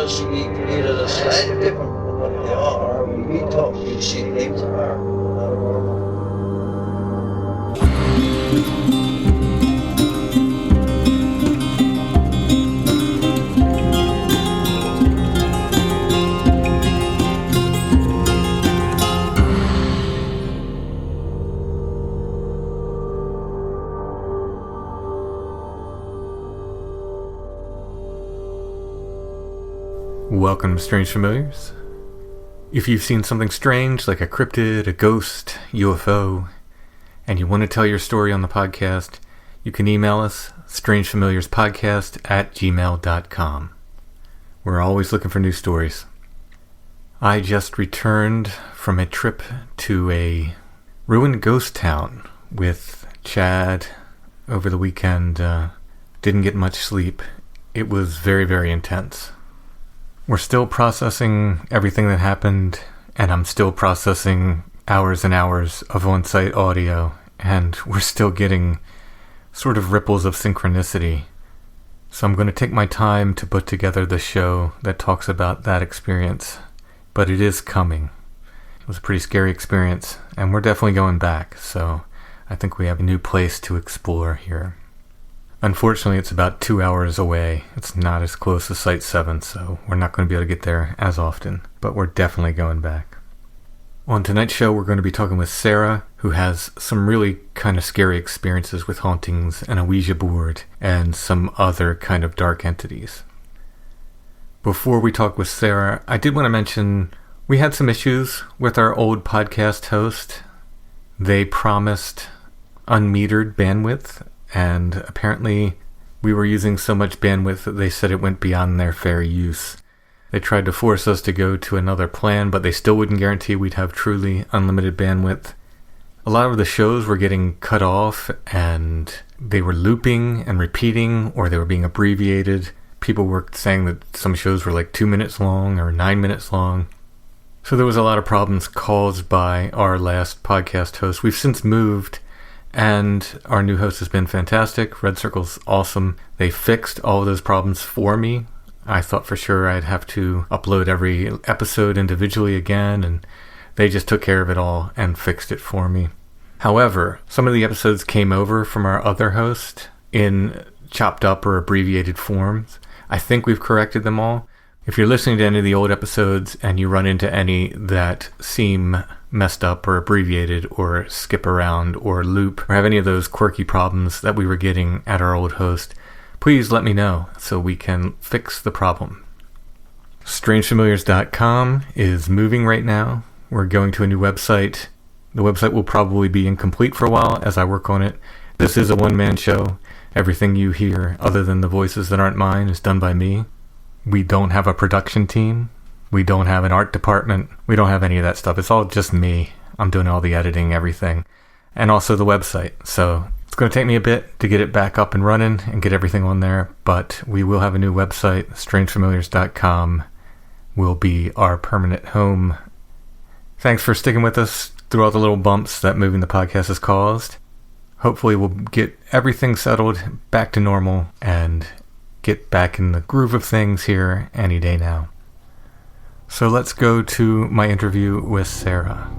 just either a slightly different from what they are, or we talk, we see things are not normal. Welcome to Strange Familiars. If you've seen something strange like a cryptid, a ghost, UFO, and you want to tell your story on the podcast, you can email us, strangefamiliarspodcast@gmail.com. We're always looking for new stories. I just returned from a trip to a ruined ghost town with Chad over the weekend. Didn't get much sleep. It was very, very intense. We're still processing everything that happened, and I'm still processing hours and hours of on-site audio, and we're still getting sort of ripples of synchronicity. So I'm going to take my time to put together the show that talks about that experience, but it is coming. It was a pretty scary experience, and we're definitely going back, so I think we have a new place to explore here. Unfortunately, it's about 2 hours away. It's not as close as Site 7, so we're not going to be able to get there as often, but we're definitely going back. On tonight's show, we're going to be talking with Sarah, who has some really kind of scary experiences with hauntings and a Ouija board and some other kind of dark entities. Before we talk with Sarah, I did want to mention we had some issues with our old podcast host. They promised unmetered bandwidth, and apparently we were using so much bandwidth that they said it went beyond their fair use. They tried to force us to go to another plan, but they still wouldn't guarantee we'd have truly unlimited bandwidth. A lot of the shows were getting cut off, and they were looping and repeating, or they were being abbreviated. People were saying that some shows were like 2 minutes long or 9 minutes long. So there was a lot of problems caused by our last podcast host. We've since moved, and our new host has been fantastic. Red Circle's awesome. They fixed all of those problems for me. I thought for sure I'd have to upload every episode individually again, and they just took care of it all and fixed it for me. However, some of the episodes came over from our other host in chopped up or abbreviated forms. I think we've corrected them all. If you're listening to any of the old episodes and you run into any that seem messed up or abbreviated or skip around or loop or have any of those quirky problems that we were getting at our old host, please let me know so we can fix the problem. Strangefamiliars.com is moving right now. We're going to a new website. The website will probably be incomplete for a while as I work on it. This is a one-man show. Everything you hear, other than the voices that aren't mine, is done by me. We don't have a production team. We don't have an art department. We don't have any of that stuff. It's all just me. I'm doing all the editing, everything. And also the website. So it's going to take me a bit to get it back up and running and get everything on there. But we will have a new website. Strangefamiliars.com will be our permanent home. Thanks for sticking with us through all the little bumps that moving the podcast has caused. Hopefully we'll get everything settled back to normal and get back in the groove of things here any day now. So let's go to my interview with Sarah.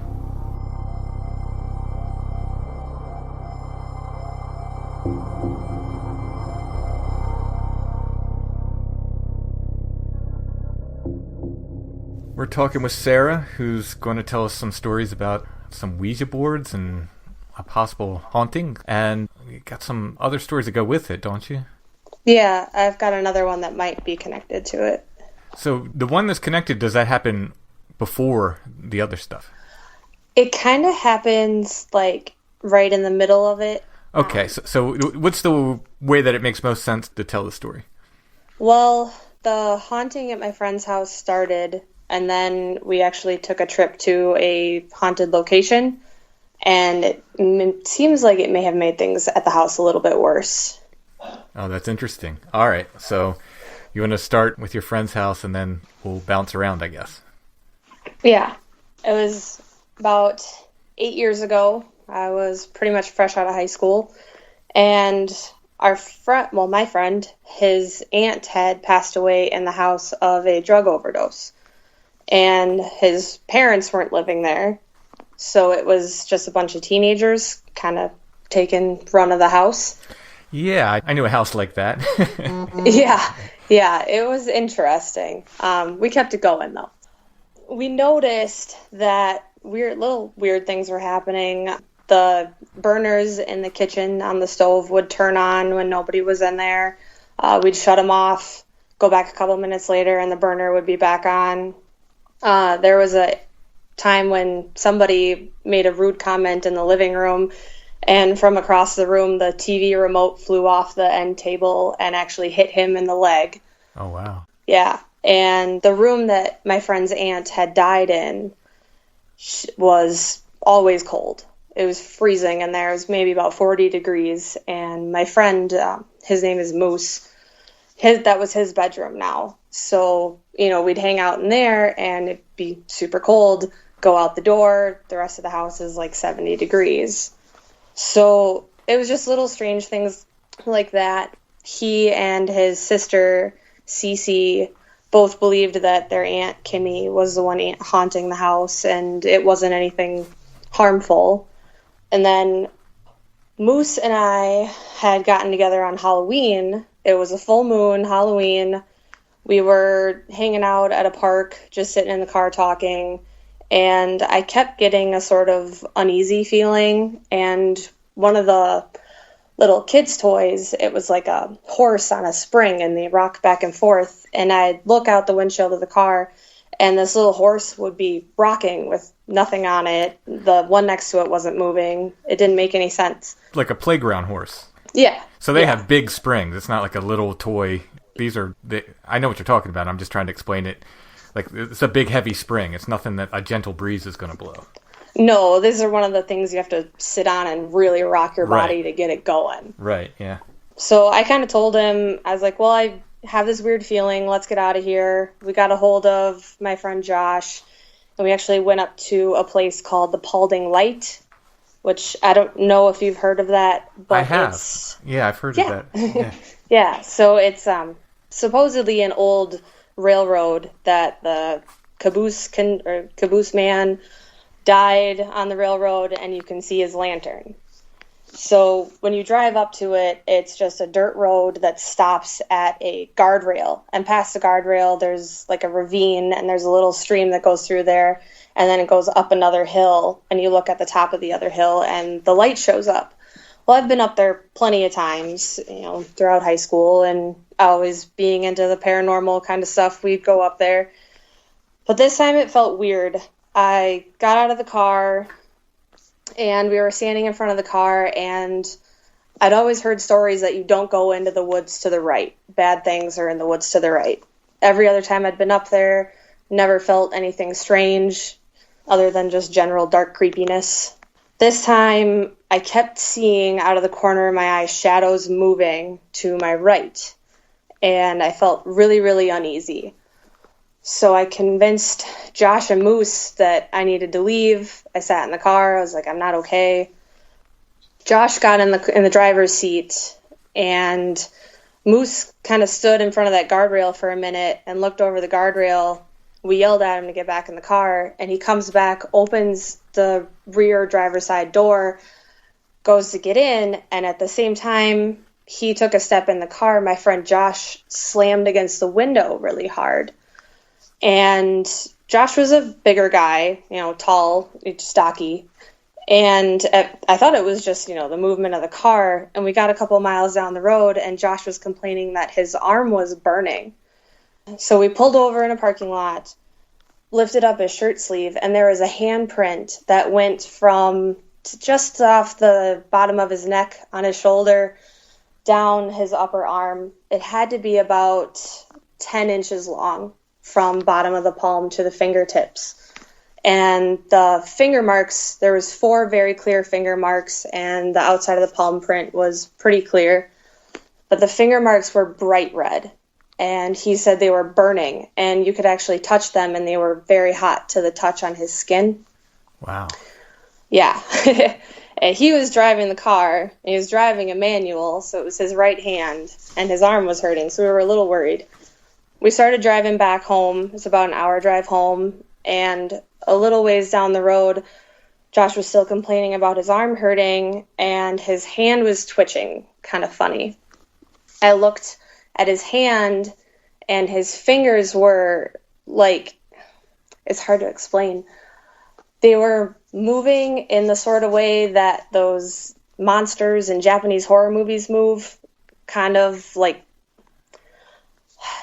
We're talking with Sarah, who's going to tell us some stories about some Ouija boards and a possible haunting, and you got some other stories that go with it, don't you? Yeah, I've got another one that might be connected to it. So the one that's connected, does that happen before the other stuff? It kind of happens like right in the middle of it. Okay, so what's the way that it makes most sense to tell the story? Well, the haunting at my friend's house started, and then we actually took a trip to a haunted location, and it seems like it may have made things at the house a little bit worse. Oh, that's interesting. All right, so you want to start with your friend's house, and then we'll bounce around, I guess. Yeah, it was about 8 years ago. I was pretty much fresh out of high school, and my friend, his aunt had passed away in the house of a drug overdose. And his parents weren't living there. So it was just a bunch of teenagers kind of taking run of the house. Yeah, I knew a house like that. Yeah, it was interesting. We kept it going, though. We noticed that little weird things were happening. The burners in the kitchen on the stove would turn on when nobody was in there. We'd shut them off, go back a couple minutes later, and the burner would be back on. There was a time when somebody made a rude comment in the living room, and from across the room, the TV remote flew off the end table and actually hit him in the leg. Oh, wow. Yeah. And the room that my friend's aunt had died in was always cold. It was freezing in there. It was maybe about 40 degrees. And my friend, his name is Moose, that was his bedroom now. So, we'd hang out in there and it'd be super cold, go out the door. The rest of the house is like 70 degrees. So it was just little strange things like that. He and his sister, Cece, both believed that their Aunt Kimmy was the one haunting the house, and it wasn't anything harmful. And then Moose and I had gotten together on Halloween. It was a full moon, Halloween. We were hanging out at a park, just sitting in the car talking, and I kept getting a sort of uneasy feeling, and one of the little kids' toys, it was like a horse on a spring, and they rock back and forth, and I'd look out the windshield of the car, and this little horse would be rocking with nothing on it. The one next to it wasn't moving. It didn't make any sense. Like a playground horse. Yeah. So they have big springs. It's not like a little toy. I know what you're talking about. I'm just trying to explain it. Like, it's a big, heavy spring. It's nothing that a gentle breeze is going to blow. No, these are one of the things you have to sit on and really rock your body to get it going. Right, yeah. So I kind of told him, I was like, well, I have this weird feeling. Let's get out of here. We got a hold of my friend Josh, and we actually went up to a place called the Paulding Light, which I don't know if you've heard of that. But I have. Yeah, I've heard of that. Yeah. Yeah, so it's supposedly an old railroad that the caboose man died on the railroad, and you can see his lantern. So when you drive up to it, it's just a dirt road that stops at a guardrail. And past the guardrail, there's like a ravine, and there's a little stream that goes through there, and then it goes up another hill, and you look at the top of the other hill, and the light shows up. Well, I've been up there plenty of times, throughout high school, and always being into the paranormal kind of stuff, we'd go up there. But this time it felt weird. I got out of the car, and we were standing in front of the car, and I'd always heard stories that you don't go into the woods to the right. Bad things are in the woods to the right. Every other time I'd been up there, never felt anything strange other than just general dark creepiness. This time, I kept seeing out of the corner of my eye shadows moving to my right, and I felt really, really uneasy. So I convinced Josh and Moose that I needed to leave. I sat in the car. I was like, I'm not okay. Josh got in the driver's seat, and Moose kind of stood in front of that guardrail for a minute and looked over the guardrail. We yelled at him to get back in the car, and he comes back, opens the rear driver's side door, goes to get in, and at the same time he took a step in the car, my friend Josh slammed against the window really hard. And Josh was a bigger guy, tall, stocky. And I thought it was just, the movement of the car. And we got a couple miles down the road, and Josh was complaining that his arm was burning. So we pulled over in a parking lot, lifted up his shirt sleeve, and there was a handprint that went from just off the bottom of his neck on his shoulder down his upper arm. It had to be about 10 inches long from bottom of the palm to the fingertips. And the finger marks, there was 4 very clear finger marks, and the outside of the palm print was pretty clear. But the finger marks were bright red, and he said they were burning, and you could actually touch them, and they were very hot to the touch on his skin. Wow. Yeah. And he was driving the car, and he was driving a manual, so it was his right hand, and his arm was hurting, so we were a little worried. We started driving back home. It's about an hour drive home, and a little ways down the road, Josh was still complaining about his arm hurting, and his hand was twitching, kind of funny. I looked at his hand, and his fingers were, like, it's hard to explain. They were moving in the sort of way that those monsters in Japanese horror movies move, kind of like,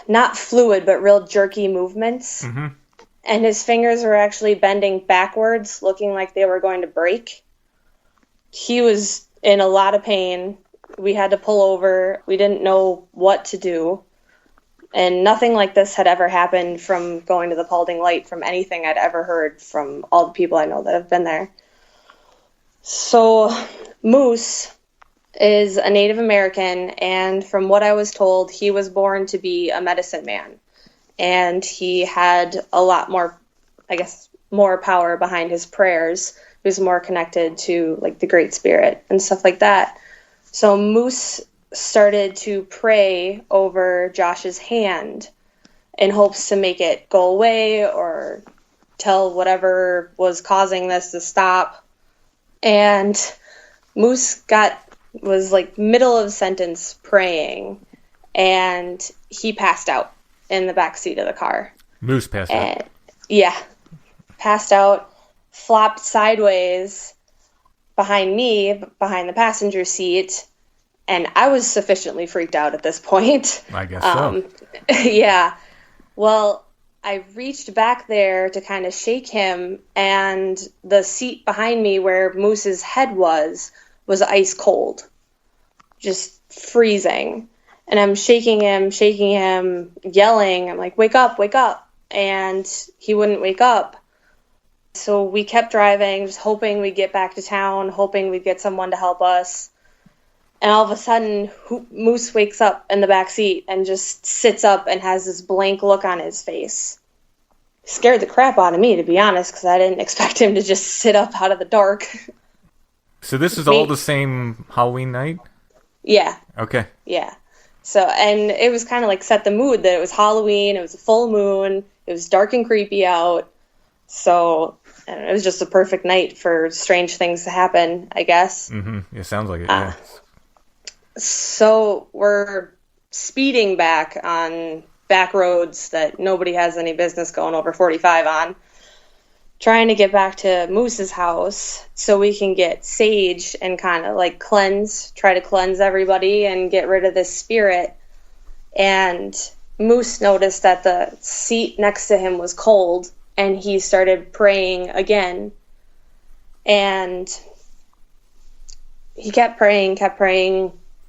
not fluid, but real jerky movements. Mm-hmm. And his fingers were actually bending backwards, looking like they were going to break. He was in a lot of pain. We had to pull over. We didn't know what to do. And nothing like this had ever happened from going to the Paulding Light, from anything I'd ever heard from all the people I know that have been there. So Moose is a Native American, and from what I was told, he was born to be a medicine man. And he had a lot more, I guess, more power behind his prayers. He was more connected to, like, the Great Spirit and stuff like that. So Moose started to pray over Josh's hand in hopes to make it go away or tell whatever was causing this to stop. And Moose was like middle of sentence praying, and he passed out in the back seat of the car. Moose passed out. Yeah. Passed out, flopped sideways behind me, behind the passenger seat. And I was sufficiently freaked out at this point. I guess so. Yeah. Well, I reached back there to kind of shake him, and the seat behind me where Moose's head was ice cold. Just freezing. And I'm shaking him, yelling. I'm like, wake up, wake up. And he wouldn't wake up. So we kept driving, just hoping we'd get back to town, hoping we'd get someone to help us. And all of a sudden, Moose wakes up in the back seat and just sits up and has this blank look on his face. Scared the crap out of me, to be honest, because I didn't expect him to just sit up out of the dark. So this is all the same Halloween night? Yeah. Okay. Yeah. So, and it was kind of like set the mood that it was Halloween, it was a full moon, it was dark and creepy out. So, I don't know, it was just a perfect night for strange things to happen, I guess. Mm-hmm. It sounds like it, yeah. So we're speeding back on back roads that nobody has any business going over 45 on, trying to get back to Moose's house so we can get sage and kind of like try to cleanse everybody and get rid of this spirit. And Moose noticed that the seat next to him was cold, and he started praying again. And he kept praying.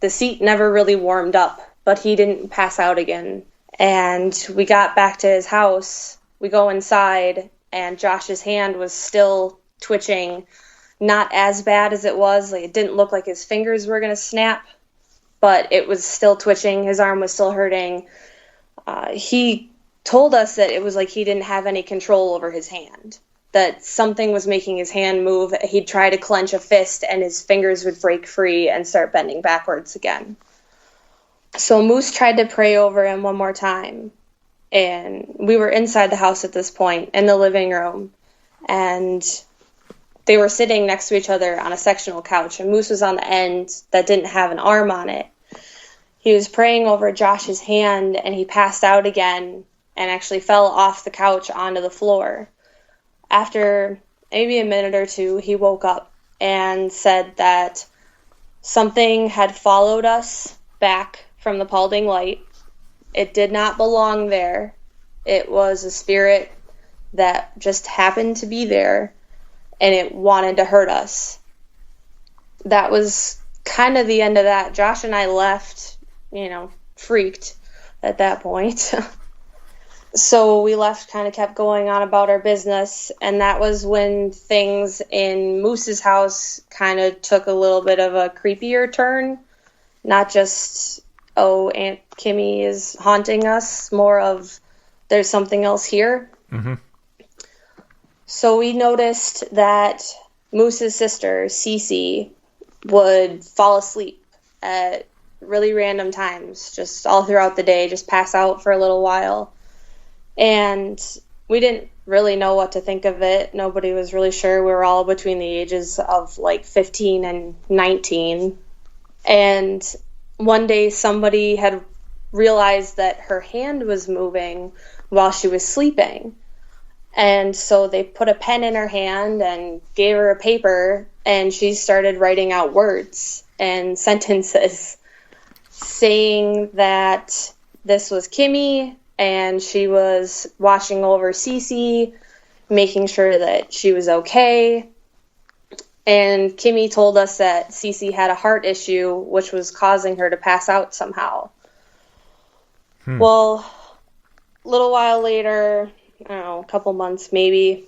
The seat never really warmed up, but he didn't pass out again. And we got back to his house. We go inside, and Josh's hand was still twitching. Not as bad as it was. Like, it didn't look like his fingers were going to snap, but it was still twitching. His arm was still hurting. He told us that it was like he didn't have any control over his hand, that something was making his hand move. He'd try to clench a fist, and his fingers would break free and start bending backwards again. So Moose tried to pray over him one more time. And we were inside the house at this point, in the living room. And they were sitting next to each other on a sectional couch. And Moose was on the end that didn't have an arm on it. He was praying over Josh's hand, and he passed out again and actually fell off the couch onto the floor. After maybe a minute or two, he woke up and said that something had followed us back from the Paulding Light. It did not belong there. It was a spirit that just happened to be there, and it wanted to hurt us. That was kind of the end of that. Josh and I left, freaked at that point. So we left, kind of kept going on about our business, and that was when things in Moose's house kind of took a little bit of a creepier turn. Not just, Aunt Kimmy is haunting us, more of there's something else here. Mm-hmm. So we noticed that Moose's sister, Cece, would fall asleep at really random times, just all throughout the day, just pass out for a little while. And we didn't really know what to think of it. Nobody was really sure. We were all between the ages of like 15 and 19. And one day somebody had realized that her hand was moving while she was sleeping. And so they put a pen in her hand and gave her a paper, and she started writing out words and sentences saying that this was Kimmy and she was watching over Cece, making sure that she was okay. And Kimmy told us that Cece had a heart issue, which was causing her to pass out somehow. Well, a little while later, I don't know, a couple months maybe,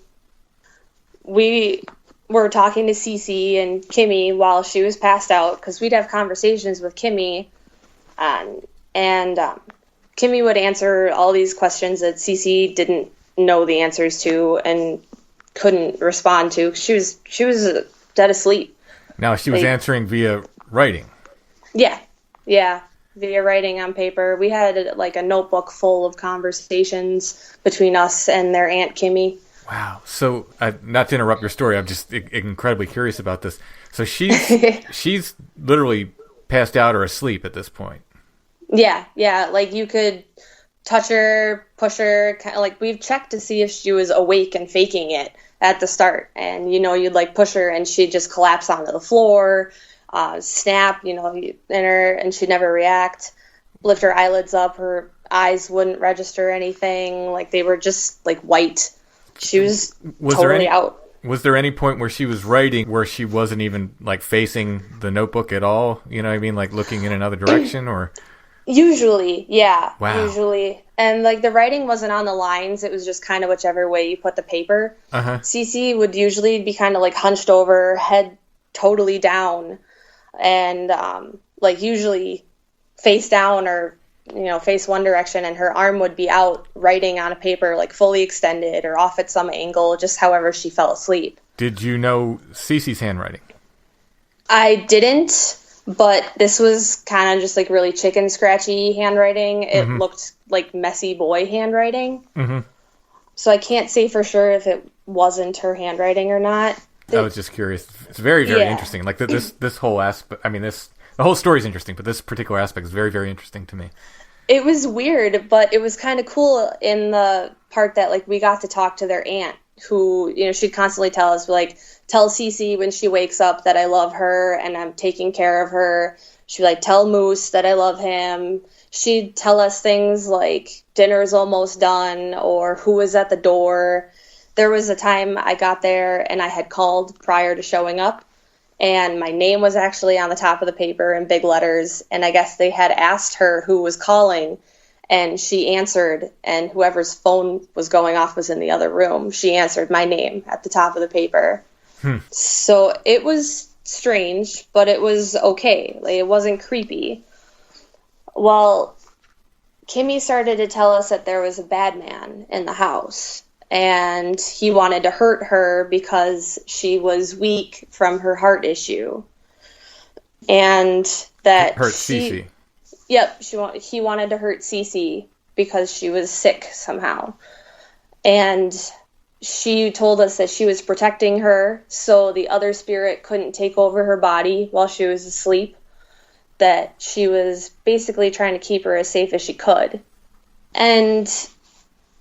we were talking to Cece and Kimmy while she was passed out, because we'd have conversations with Kimmy, and Kimmy would answer all these questions that Cece didn't know the answers to and couldn't respond to. She was dead asleep. Now, she was answering via writing. Yeah, via writing on paper. We had like a notebook full of conversations between us and their Aunt Kimmy. Wow. So, not to interrupt your story, I'm just incredibly curious about this. So she's literally passed out or asleep at this point. Yeah. Like you could touch her, push her, kind of like we've checked to see if she was awake and faking it at the start. And, you'd like push her and she'd just collapse onto the floor, snap, in her, and she'd never react. Lift her eyelids up, her eyes wouldn't register anything. Like they were just like white. She was totally out. Was there any point where she was writing where she wasn't even like facing the notebook at all? You know what I mean? Like looking in another direction or? Usually, yeah. Wow. Usually. And like the writing wasn't on the lines. It was just kind of whichever way you put the paper. Uh-huh. Cece would usually be kind of like hunched over, head totally down, and like usually face down or, face one direction, and her arm would be out writing on a paper, like fully extended or off at some angle, just however she fell asleep. Did you know Cece's handwriting? I didn't. But this was kind of just like really chicken scratchy handwriting. It looked like messy boy handwriting. Mm-hmm. So I can't say for sure if it wasn't her handwriting or not. I was just curious. It's very, very interesting. Like this whole aspect. I mean, the whole story is interesting, but this particular aspect is very, very interesting to me. It was weird, but it was kind of cool in the part that like we got to talk to their aunt, who she'd constantly tell us like, tell Cece when she wakes up that I love her and I'm taking care of her. She'd like, tell Moose that I love him. She'd tell us things like dinner's almost done or who was at the door. There was a time I got there and I had called prior to showing up, and my name was actually on the top of the paper in big letters, and I guess they had asked her who was calling, and she answered, and whoever's phone was going off was in the other room. She answered my name at the top of the paper. So it was strange, but it was okay. Like, it wasn't creepy. Well, Kimmy started to tell us that there was a bad man in the house, and he wanted to hurt her because she was weak from her heart issue. And that hurt Cece. Yep, he wanted to hurt Cece because she was sick somehow. And she told us that she was protecting her so the other spirit couldn't take over her body while she was asleep, that she was basically trying to keep her as safe as she could. And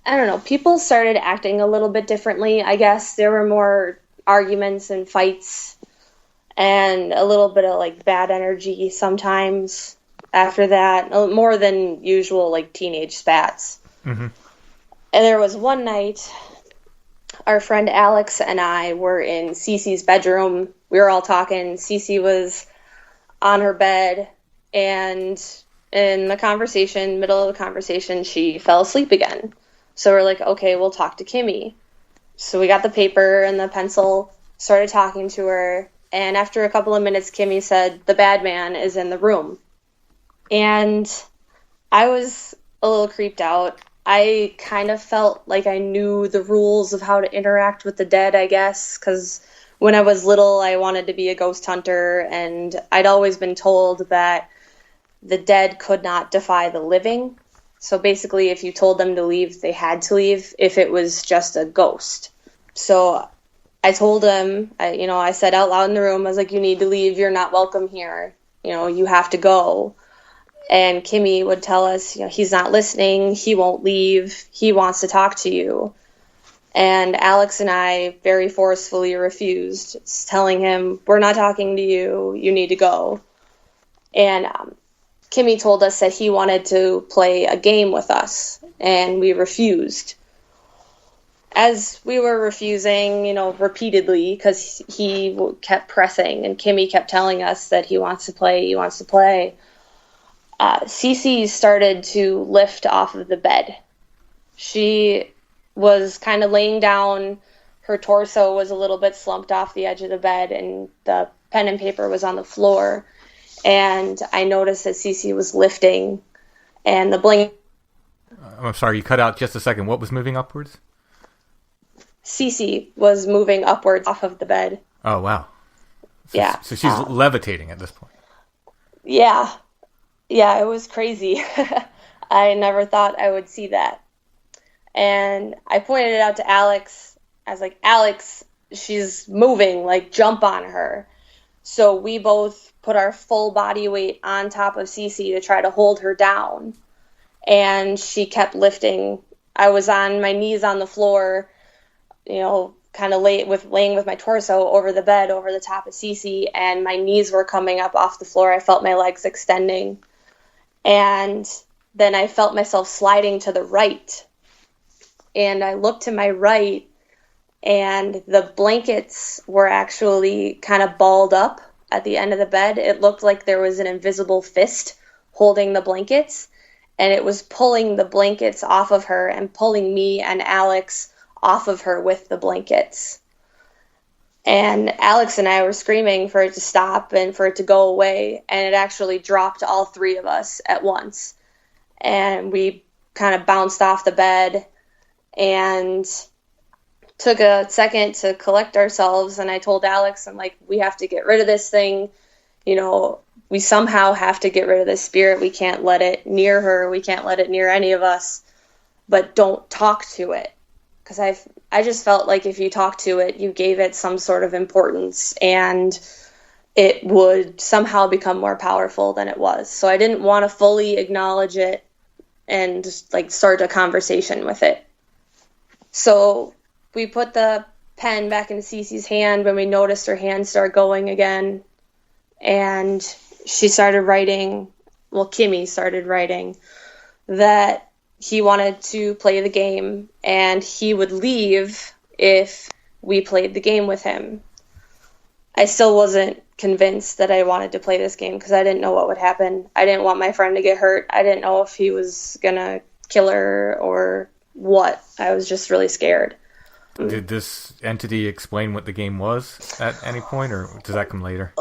I don't know, people started acting a little bit differently, I guess. There were more arguments and fights and a little bit of like bad energy sometimes after that, more than usual like teenage spats. Mm-hmm. And there was one night, our friend Alex and I were in Cece's bedroom. We were all talking. Cece was on her bed, and in the conversation, middle of the conversation, she fell asleep again. So we're like, okay, we'll talk to Kimmy. So we got the paper and the pencil, started talking to her, and after a couple of minutes, Kimmy said, the bad man is in the room. And I was a little creeped out. I kind of felt like I knew the rules of how to interact with the dead, I guess, because when I was little, I wanted to be a ghost hunter, and I'd always been told that the dead could not defy the living. So basically, if you told them to leave, they had to leave if it was just a ghost. So I told him, I said out loud in the room, I was like, you need to leave. You're not welcome here. You have to go. And Kimmy would tell us, he's not listening. He won't leave. He wants to talk to you. And Alex and I very forcefully refused, telling him, we're not talking to you. You need to go. And Kimmy told us that he wanted to play a game with us, and we refused. As we were refusing, repeatedly, because he kept pressing, and Kimmy kept telling us that he wants to play, Cece started to lift off of the bed. She was kind of laying down. Her torso was a little bit slumped off the edge of the bed, and the pen and paper was on the floor. And I noticed that Cece was lifting, and the blanket. I'm sorry, you cut out just a second. What was moving upwards? Cece was moving upwards off of the bed. Oh, wow. Yeah. So she's levitating at this point. Yeah. Yeah, it was crazy. I never thought I would see that. And I pointed it out to Alex. I was like, Alex, she's moving, like jump on her. So we both put our full body weight on top of Cece to try to hold her down. And she kept lifting. I was on my knees on the floor, kind of laying with my torso over the bed, over the top of Cece, and my knees were coming up off the floor. I felt my legs extending. And then I felt myself sliding to the right. And I looked to my right, and the blankets were actually kind of balled up at the end of the bed. It looked like there was an invisible fist holding the blankets, and it was pulling the blankets off of her and pulling me and Alex off of her with the blankets. And Alex and I were screaming for it to stop and for it to go away, and it actually dropped all three of us at once. And we kind of bounced off the bed and took a second to collect ourselves, and I told Alex, I'm like, we have to get rid of this thing. We somehow have to get rid of this spirit. We can't let it near her. We can't let it near any of us, but don't talk to it. Because I just felt like if you talk to it, you gave it some sort of importance, and it would somehow become more powerful than it was. So I didn't want to fully acknowledge it and just start a conversation with it. So we put the pen back in Cece's hand when we noticed her hand start going again. And she started writing, Kimmy started writing that he wanted to play the game and he would leave if we played the game with him. I still wasn't convinced that I wanted to play this game because I didn't know what would happen. I didn't want my friend to get hurt. I didn't know if he was going to kill her or what. I was just really scared. Did this entity explain what the game was at any point, or does that come later?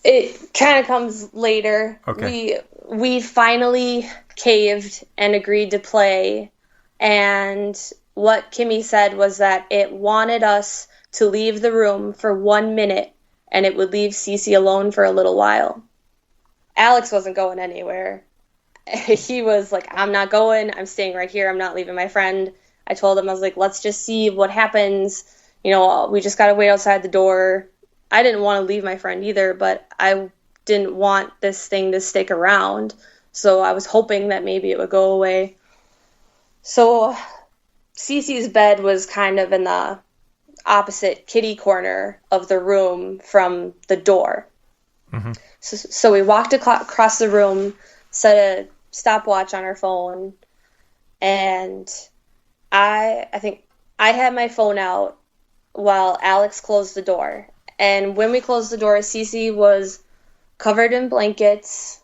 It kind of comes later. Okay. We finally caved and agreed to play, and what Kimmy said was that it wanted us to leave the room for 1 minute, and it would leave Cece alone for a little while. Alex wasn't going anywhere. He was like, I'm not going. I'm staying right here. I'm not leaving my friend. I told him, I was like, let's just see what happens. We just got to wait outside the door. I didn't want to leave my friend either, but I didn't want this thing to stick around. So I was hoping that maybe it would go away. So Cece's bed was kind of in the opposite kitty corner of the room from the door. Mm-hmm. So we walked across the room, set a stopwatch on our phone, and I think I had my phone out while Alex closed the door. And when we closed the door, Cece was covered in blankets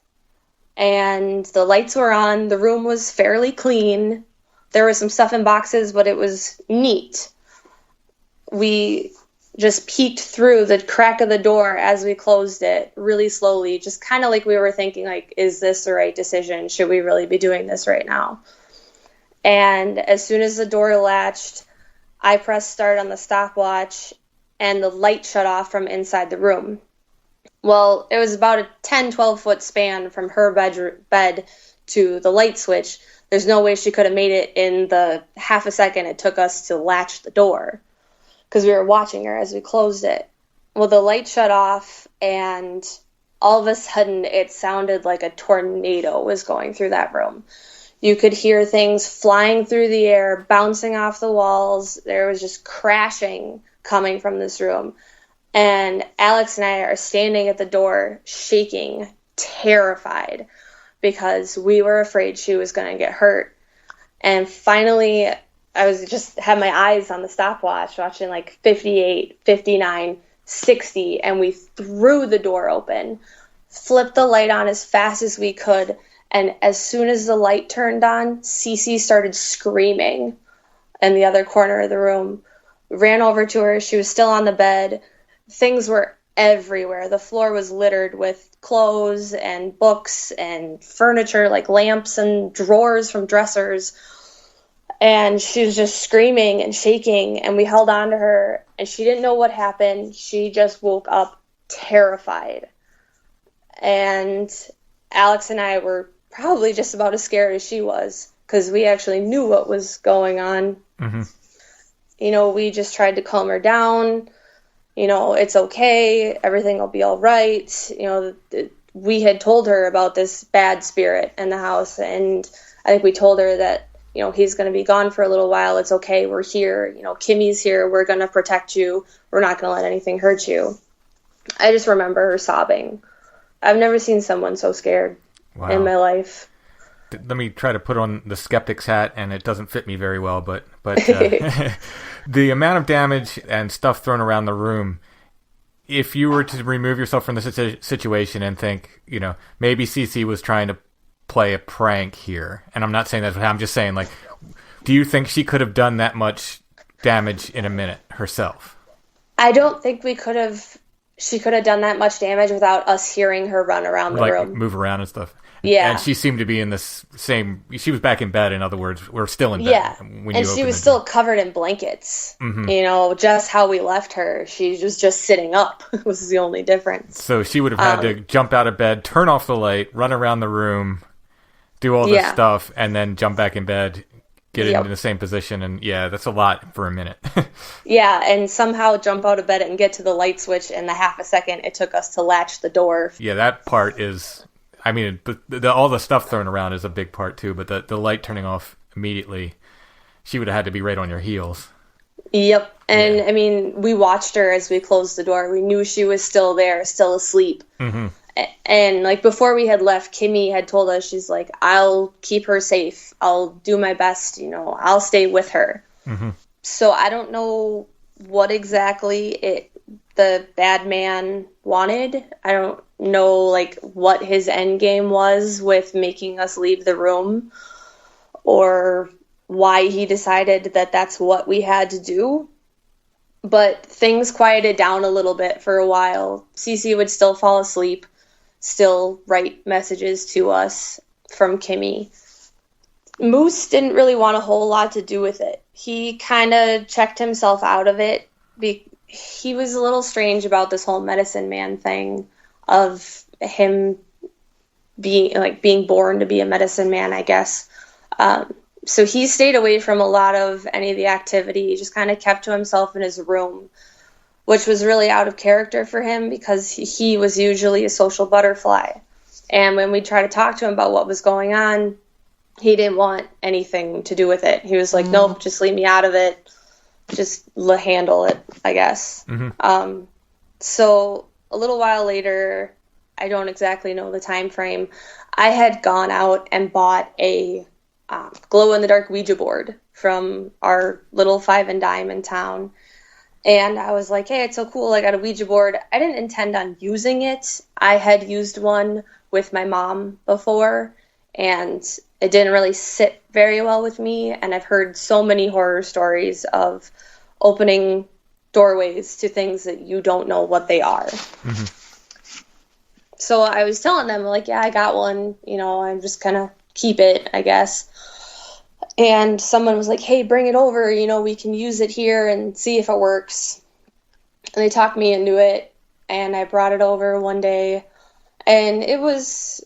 and the lights were on. The room was fairly clean. There was some stuff in boxes, but it was neat. We just peeked through the crack of the door as we closed it really slowly, just kind of like we were thinking, is this the right decision? Should we really be doing this right now? And as soon as the door latched, I pressed start on the stopwatch, and the light shut off from inside the room. Well, it was about a 10-12 foot span from her bed to the light switch. There's no way she could have made it in the half a second it took us to latch the door, because we were watching her as we closed it. Well, the light shut off, and all of a sudden it sounded like a tornado was going through that room. You could hear things flying through the air, bouncing off the walls. There was just crashing coming from this room. And Alex and I are standing at the door, shaking, terrified, because we were afraid she was going to get hurt. And finally, I was just had my eyes on the stopwatch, watching like 58, 59, 60, and we threw the door open, flipped the light on as fast as we could, and as soon as the light turned on, Cece started screaming in the other corner of the room. We ran over to her. She was still on the bed. Things were everywhere. The floor was littered with clothes and books and furniture, like lamps and drawers from dressers. And she was just screaming and shaking, and we held on to her, and she didn't know what happened. She just woke up terrified. And Alex and I were probably just about as scared as she was, because we actually knew what was going on. Mm-hmm. You know, we just tried to calm her down. You know, it's okay. Everything will be all right. You know, we had told her about this bad spirit in the house, and I think we told her that, you know, he's going to be gone for a little while. It's okay. We're here. You know, Kimmy's here. We're going to protect you. We're not going to let anything hurt you. I just remember her sobbing. I've never seen someone so scared in my life. Let me try to put on the skeptic's hat, and it doesn't fit me very well, but the amount of damage and stuff thrown around the room, if you were to remove yourself from the situation and think, you know, maybe Cece was trying to play a prank here, and I'm not saying that, I'm just saying, like, do you think she could have done that much damage in a minute herself? I don't think she could have done that much damage without us hearing her run around the room. Like, move around and stuff. Yeah. And she seemed to be in this same... She was back in bed, in other words. We're still in bed. Yeah. And she was still covered in blankets. Mm-hmm. You know, just how we left her. She was just sitting up. Was the only difference. So she would have had to jump out of bed, turn off the light, run around the room, do all this stuff, and then jump back in bed, get into the same position. And yeah, that's a lot for a minute. Yeah, and somehow jump out of bed and get to the light switch in the half a second it took us to latch the door. Yeah, that part is... I mean, all the stuff thrown around is a big part too, but the light turning off immediately, she would have had to be right on your heels. Yep. And I mean, we watched her as we closed the door. We knew she was still there, still asleep. Mm-hmm. And like before we had left, Kimmy had told us, she's like, I'll keep her safe. I'll do my best. You know, I'll stay with her. Mm-hmm. So I don't know what exactly the bad man wanted. I don't know like what his end game was with making us leave the room, or why he decided that that's what we had to do. But things quieted down a little bit for a while. Cece would still fall asleep, still write messages to us from Kimmy. Moose didn't really want a whole lot to do with it. He kind of checked himself out of it. He was a little strange about this whole medicine man thing, of him being born to be a medicine man, I guess. So he stayed away from a lot of any of the activity. He just kind of kept to himself in his room, which was really out of character for him, because he was usually a social butterfly. And when we tried to talk to him about what was going on, he didn't want anything to do with it. He was like, nope, just leave me out of it. Just handle it, I guess. Mm-hmm. So a little while later, I don't exactly know the time frame, I had gone out and bought a glow-in-the-dark Ouija board from our little 5 and dime in town. And I was like, hey, it's so cool, I got a Ouija board. I didn't intend on using it. I had used one with my mom before, and it didn't really sit very well with me. And I've heard so many horror stories of opening doorways to things that you don't know what they are. Mm-hmm. So I was telling them, like, yeah, I got one, you know, I'm just gonna keep it, I guess. And someone was like, hey, bring it over, you know, we can use it here and see if it works. And they talked me into it, and I brought it over one day, and it was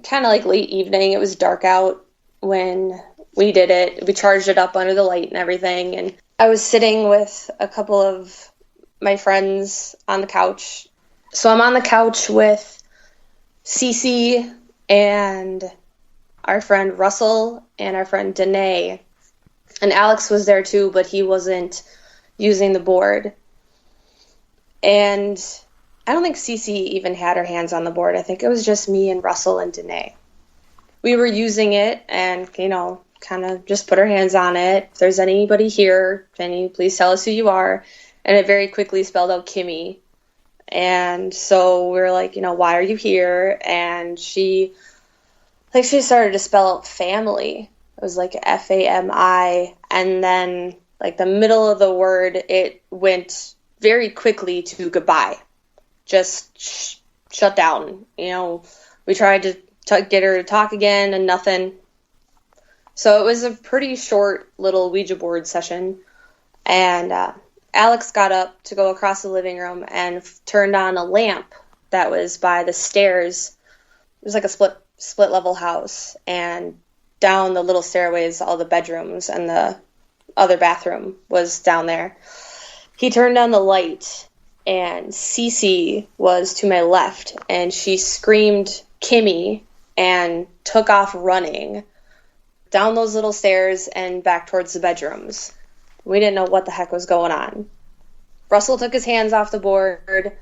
kind of like late evening. It was dark out when we did it. We charged it up under the light and everything, and I was sitting with a couple of my friends on the couch. So I'm on the couch with Cece and our friend Russell and our friend Danae. And Alex was there too, but he wasn't using the board. And I don't think Cece even had her hands on the board. I think it was just me and Russell and Danae. We were using it and, kind of just put our hands on it. If there's anybody here, can you please tell us who you are? And it very quickly spelled out Kimmy. And so we were like, why are you here? And she started to spell out family. It was like F-A-M-I. And then like the middle of the word, it went very quickly to goodbye. Just shut down. We tried to get her to talk again and nothing. So it was a pretty short little Ouija board session. And Alex got up to go across the living room and turned on a lamp that was by the stairs. It was like a split level house. And down the little stairways, all the bedrooms and the other bathroom was down there. He turned on the light, and Cece was to my left, and she screamed Kimmy and took off running down those little stairs and back towards the bedrooms. We didn't know what the heck was going on. Russell took his hands off the board.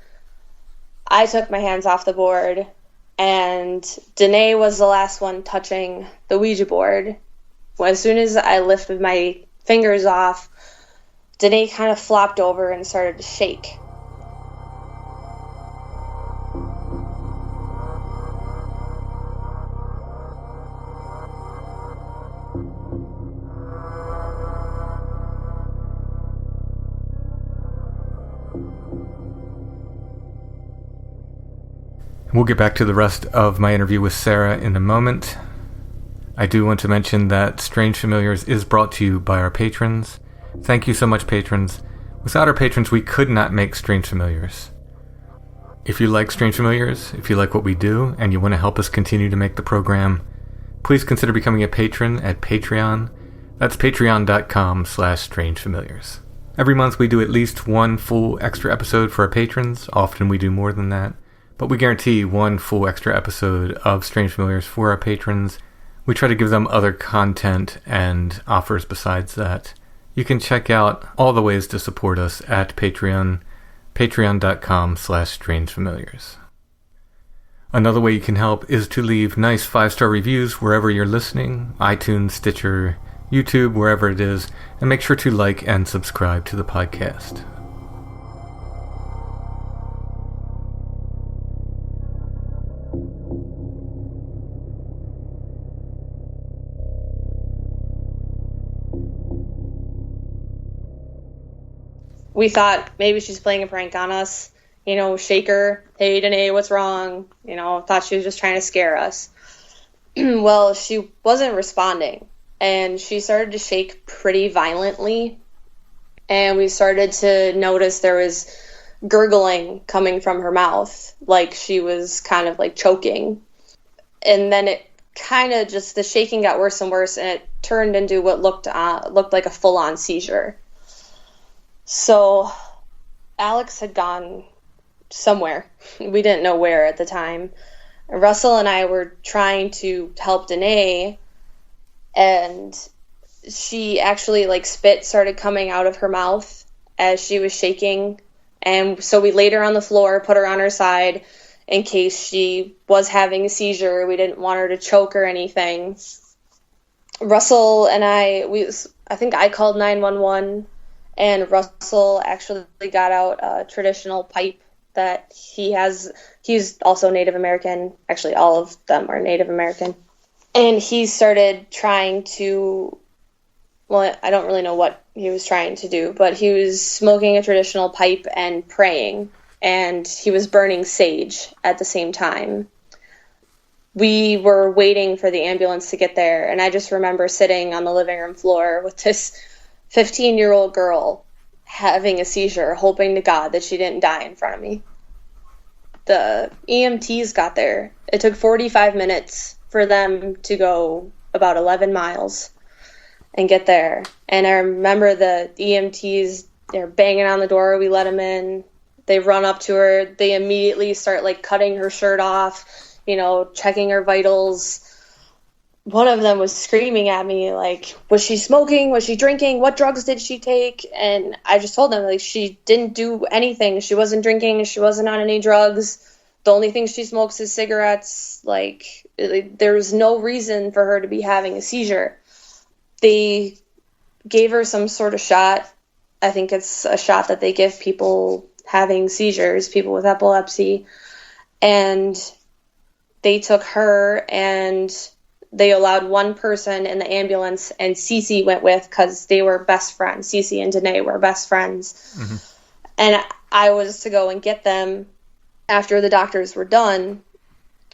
I took my hands off the board, and Danae was the last one touching the Ouija board. As soon as I lifted my fingers off, Danae kind of flopped over and started to shake. We'll get back to the rest of my interview with Sarah in a moment. I do want to mention that Strange Familiars is brought to you by our patrons. Thank you so much, patrons. Without our patrons, we could not make Strange Familiars. If you like Strange Familiars, if you like what we do, and you want to help us continue to make the program, please consider becoming a patron at Patreon. That's patreon.com/strangefamiliars. Every month we do at least one full extra episode for our patrons. Often we do more than that. But we guarantee one full extra episode of Strange Familiars for our patrons. We try to give them other content and offers besides that. You can check out all the ways to support us at Patreon, patreon.com/strangefamiliars. Another way you can help is to leave nice 5-star reviews wherever you're listening, iTunes, Stitcher, YouTube, wherever it is, and make sure to like and subscribe to the podcast. We thought maybe she's playing a prank on us, shake her, hey, Danae, what's wrong? Thought she was just trying to scare us. Well, she wasn't responding, and she started to shake pretty violently, and we started to notice there was gurgling coming from her mouth, like she was kind of like choking. And then it kind of just, the shaking got worse and worse, and it turned into what looked like a full-on seizure. So Alex had gone somewhere. We didn't know where at the time. Russell and I were trying to help Danae, and she actually, spit started coming out of her mouth as she was shaking. And so we laid her on the floor, put her on her side in case she was having a seizure. We didn't want her to choke or anything. Russell and I think I called 911. And Russell actually got out a traditional pipe that he has. He's also Native American. Actually, all of them are Native American. And he started trying to, well, I don't really know what he was trying to do, but he was smoking a traditional pipe and praying. And he was burning sage at the same time. We were waiting for the ambulance to get there. And I just remember sitting on the living room floor with this 15-year-old girl having a seizure, hoping to God that she didn't die in front of me. The EMTs got there. It took 45 minutes for them to go about 11 miles and get there. And I remember the EMTs, they're banging on the door. We let them in. They run up to her. They immediately start, like, cutting her shirt off, you know, checking her vitals. One of them was screaming at me, like, was she smoking? Was she drinking? What drugs did she take? And I just told them, like, she didn't do anything. She wasn't drinking. She wasn't on any drugs. The only thing she smokes is cigarettes. Like, there's no reason for her to be having a seizure. They gave her some sort of shot. I think it's a shot that they give people having seizures, people with epilepsy. And they took her and they allowed one person in the ambulance, and Cece went with, because they were best friends. Cece and Danae were best friends. Mm-hmm. And I was to go and get them after the doctors were done.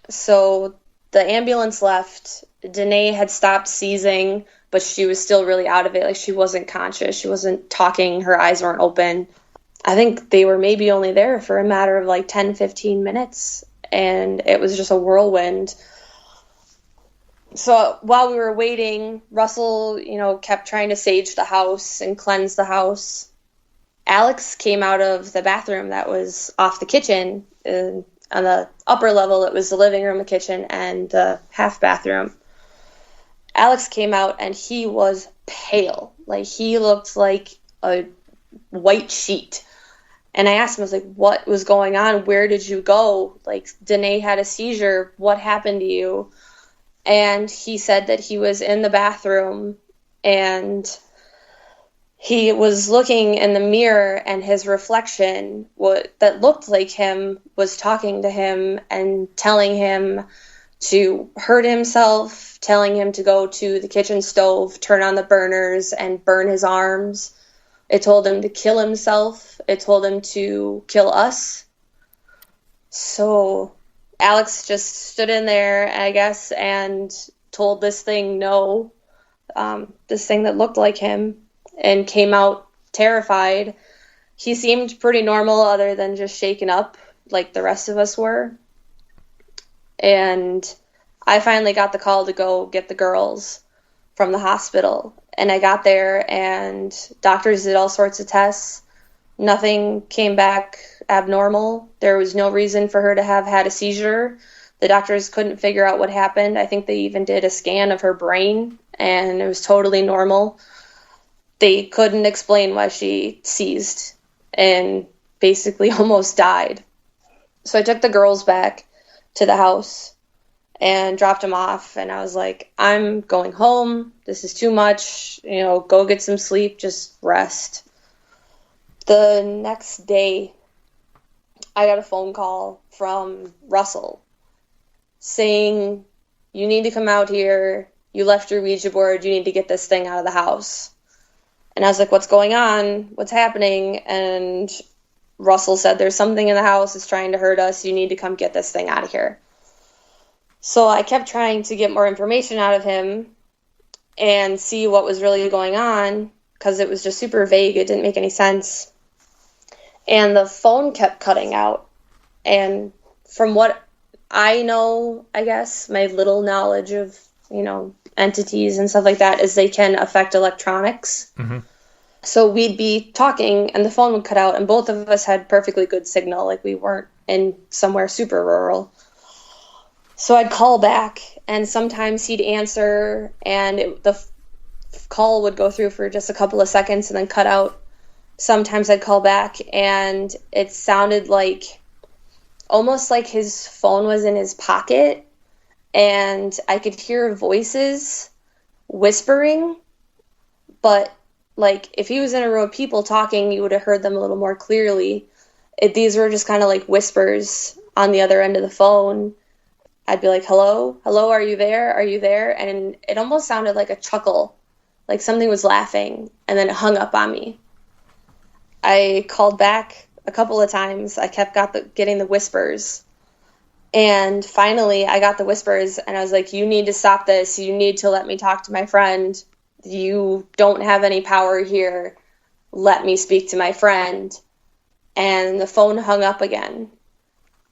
So the ambulance left. Danae had stopped seizing, but she was still really out of it. Like, she wasn't conscious. She wasn't talking. Her eyes weren't open. I think they were maybe only there for a matter of like 10, 15 minutes. And it was just a whirlwind. So while we were waiting, Russell, you know, kept trying to sage the house and cleanse the house. Alex came out of the bathroom that was off the kitchen. On the upper level, it was the living room, the kitchen, and the half bathroom. Alex came out and he was pale. Like, he looked like a white sheet. And I asked him, I was like, what was going on? Where did you go? Like, Danae had a seizure. What happened to you? And he said that he was in the bathroom and he was looking in the mirror, and his reflection that looked like him was talking to him and telling him to hurt himself, telling him to go to the kitchen stove, turn on the burners, and burn his arms. It told him to kill himself. It told him to kill us. So Alex just stood in there, I guess, and told this thing no, this thing that looked like him, and came out terrified. He seemed pretty normal other than just shaken up like the rest of us were. And I finally got the call to go get the girls from the hospital. And I got there and doctors did all sorts of tests. Nothing came back abnormal. There was no reason for her to have had a seizure. The doctors couldn't figure out what happened. I think they even did a scan of her brain, and it was totally normal. They couldn't explain why she seized and basically almost died. So I took the girls back to the house and dropped them off, and I was like, I'm going home. This is too much. You know, go get some sleep, just rest. The next day, I got a phone call from Russell saying, you need to come out here. You left your Ouija board. You need to get this thing out of the house. And I was like, what's going on? What's happening? And Russell said, there's something in the house that's trying to hurt us. You need to come get this thing out of here. So I kept trying to get more information out of him and see what was really going on, because it was just super vague. It didn't make any sense. And the phone kept cutting out. And from what I know, I guess, my little knowledge of, you know, entities and stuff like that, is they can affect electronics. Mm-hmm. So we'd be talking and the phone would cut out, and both of us had perfectly good signal. Like, we weren't in somewhere super rural. So I'd call back, and sometimes he'd answer, and the call would go through for just a couple of seconds and then cut out. Sometimes I'd call back, and it sounded like, almost like his phone was in his pocket, and I could hear voices whispering, but like, if he was in a row of people talking, you would have heard them a little more clearly. These were just kind of like whispers on the other end of the phone. I'd be like, hello, are you there? Are you there? And it almost sounded like a chuckle, like something was laughing, and then it hung up on me. I called back a couple of times. I kept getting the whispers. And finally, I got the whispers, and I was like, you need to stop this. You need to let me talk to my friend. You don't have any power here. let me speak to my friend. And the phone hung up again.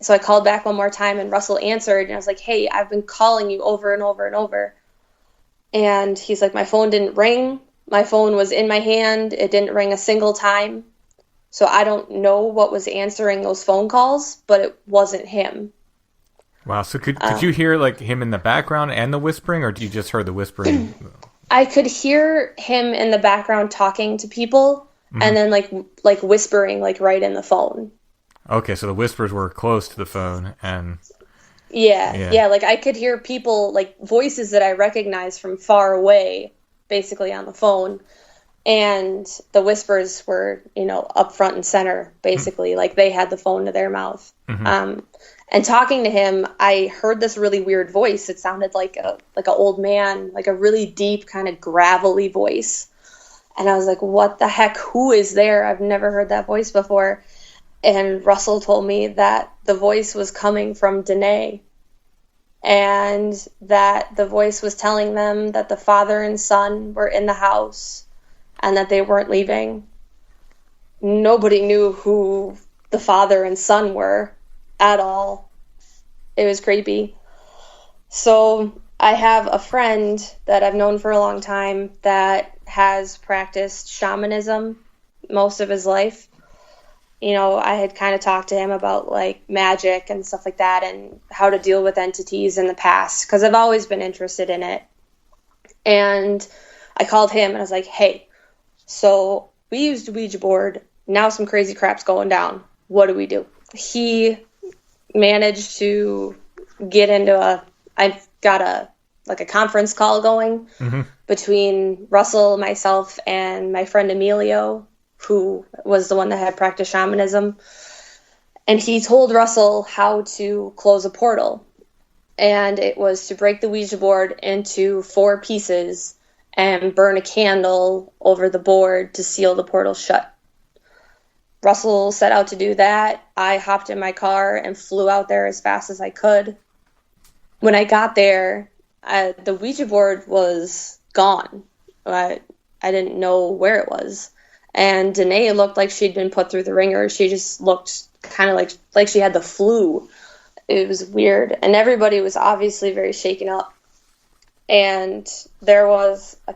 So I called back one more time, and Russell answered, and I was like, hey, I've been calling you over and over and over. And he's like, my phone didn't ring. My phone was in my hand. It didn't ring a single time. So I don't know what was answering those phone calls, but it wasn't him. Wow. So could you hear like him in the background and the whispering, or you just heard the whispering? I could hear him in the background talking to people, and then like whispering like right in the phone. Okay, so the whispers were close to the phone, and yeah, like I could hear people, like voices that I recognized from far away, basically on the phone, and the whispers were, up front and center, basically, like they had the phone to their mouth. And talking to him, I heard this really weird voice. It sounded like an old man, like a really deep, kind of gravelly voice. And I was like, what the heck? Who is there? I've never heard that voice before. And Russell told me that the voice was coming from Danae, and that the voice was telling them that the father and son were in the house and that they weren't leaving. Nobody knew who the father and son were at all. It was creepy. So I have a friend that I've known for a long time that has practiced shamanism most of his life. I had kind of talked to him about like magic and stuff like that and how to deal with entities in the past, because I've always been interested in it. And I called him and I was like, hey, so we used a Ouija board. Now some crazy crap's going down. What do we do? He managed to get into I've got a conference call going between Russell, myself, and my friend Emilio, who was the one that had practiced shamanism. And he told Russell how to close a portal. And it was to break the Ouija board into 4 pieces and burn a candle over the board to seal the portal shut. Russell set out to do that. I hopped in my car and flew out there as fast as I could. When I got there, the Ouija board was gone. I didn't know where it was. And Danae looked like she'd been put through the ringer. She just looked kind of like she had the flu. It was weird. And everybody was obviously very shaken up. And there was a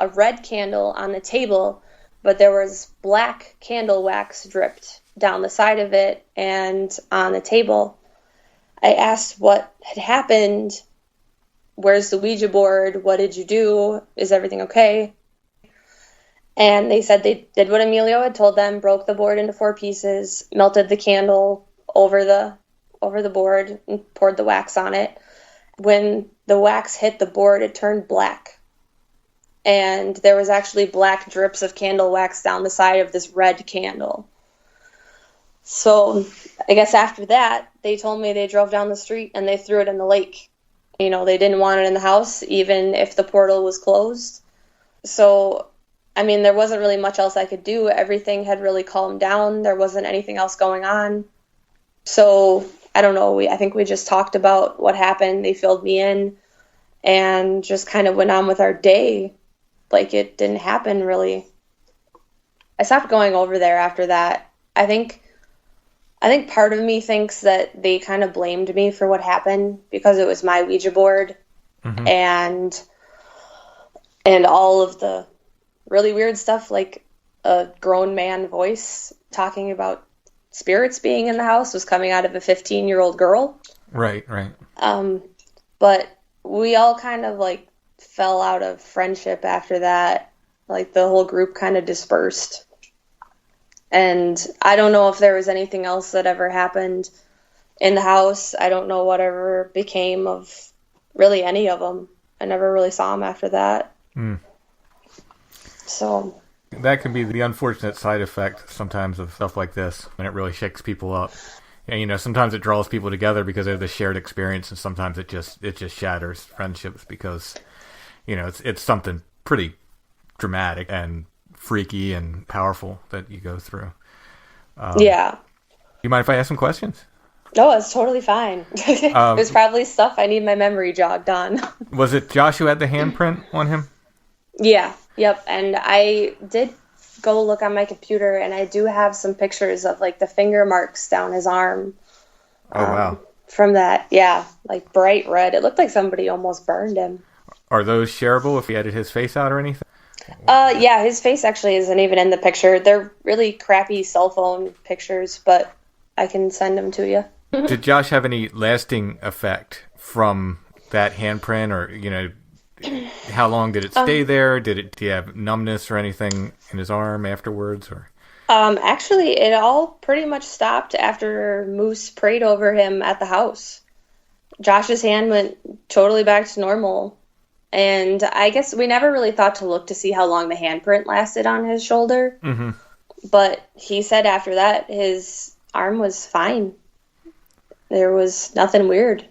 red candle on the table, but there was black candle wax dripped down the side of it and on the table. I asked what had happened. Where's the Ouija board? What did you do? Is everything okay? And they said they did what Emilio had told them, broke the board into 4 pieces, melted the candle over the board, and poured the wax on it. When the wax hit the board, it turned black. And there was actually black drips of candle wax down the side of this red candle. So I guess after that, they told me they drove down the street and they threw it in the lake. They didn't want it in the house, even if the portal was closed. So, there wasn't really much else I could do. Everything had really calmed down. There wasn't anything else going on. So, I don't know. I think we just talked about what happened. They filled me in and just kind of went on with our day like it didn't happen, really. I stopped going over there after that. I think part of me thinks that they kind of blamed me for what happened because it was my Ouija board and all of the really weird stuff, like a grown man voice talking about spirits being in the house was coming out of a 15-year-old girl. Right. But we all kind of like fell out of friendship after that. Like the whole group kind of dispersed. And I don't know if there was anything else that ever happened in the house. I don't know whatever became of really any of them. I never really saw them after that. So that can be the unfortunate side effect sometimes of stuff like this, when it really shakes people up. And, sometimes it draws people together because of the shared experience, and sometimes it just shatters friendships because, it's something pretty dramatic and freaky and powerful that you go through. Yeah. You mind if I ask some questions? No, it's totally fine. There's probably stuff I need my memory jogged on. Was it Josh who had the handprint on him? Yeah. Yep. And I did go look on my computer, and I do have some pictures of like the finger marks down his arm. Oh, wow. From that, yeah, like bright red. It looked like somebody almost burned him. Are those shareable if he edited his face out or anything? Yeah, his face actually isn't even in the picture. They're really crappy cell phone pictures, but I can send them to you. Did Josh have any lasting effect from that handprint, or, how long did it stay there? Do you have numbness or anything in his arm afterwards, or? Actually, it all pretty much stopped after Moose prayed over him at the house. Josh's hand went totally back to normal. And I guess we never really thought to look to see how long the handprint lasted on his shoulder. Mm-hmm. But he said after that, his arm was fine. There was nothing weird.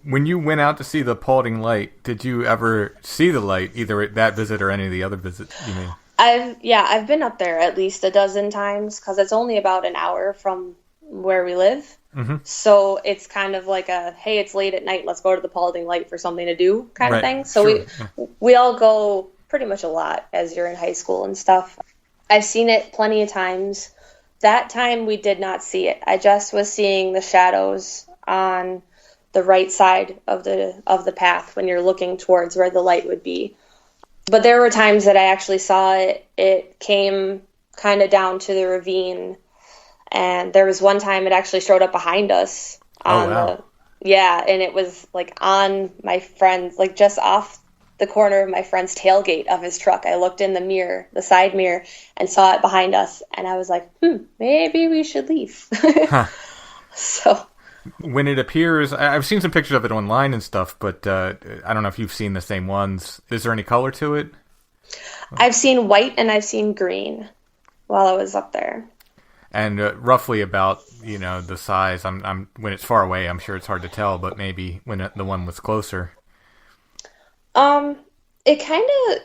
When you went out to see the Paulding Light, did you ever see the light, either at that visit or any of the other visits you made? I've been up there at least a dozen times, because it's only about an hour from where we live. Mm-hmm. So it's kind of like a, hey, it's late at night, let's go to the Paulding Light for something to do kind of thing. So sure. we all go pretty much a lot as you're in high school and stuff. I've seen it plenty of times. That time we did not see it. I just was seeing the shadows on the right side of the path when you're looking towards where the light would be. But there were times that I actually saw it. It came kind of down to the ravine, and there was one time it actually showed up behind us. And it was like on my friend's, like just off the corner of my friend's tailgate of his truck. I looked in the mirror, the side mirror, and saw it behind us, and I was like, maybe we should leave. So when it appears, I've seen some pictures of it online and stuff, but I don't know if you've seen the same ones. Is there any color to it? I've seen white and I've seen green while I was up there. And roughly about, the size. I'm when it's far away, I'm sure it's hard to tell, but maybe when the one was closer. It kind of,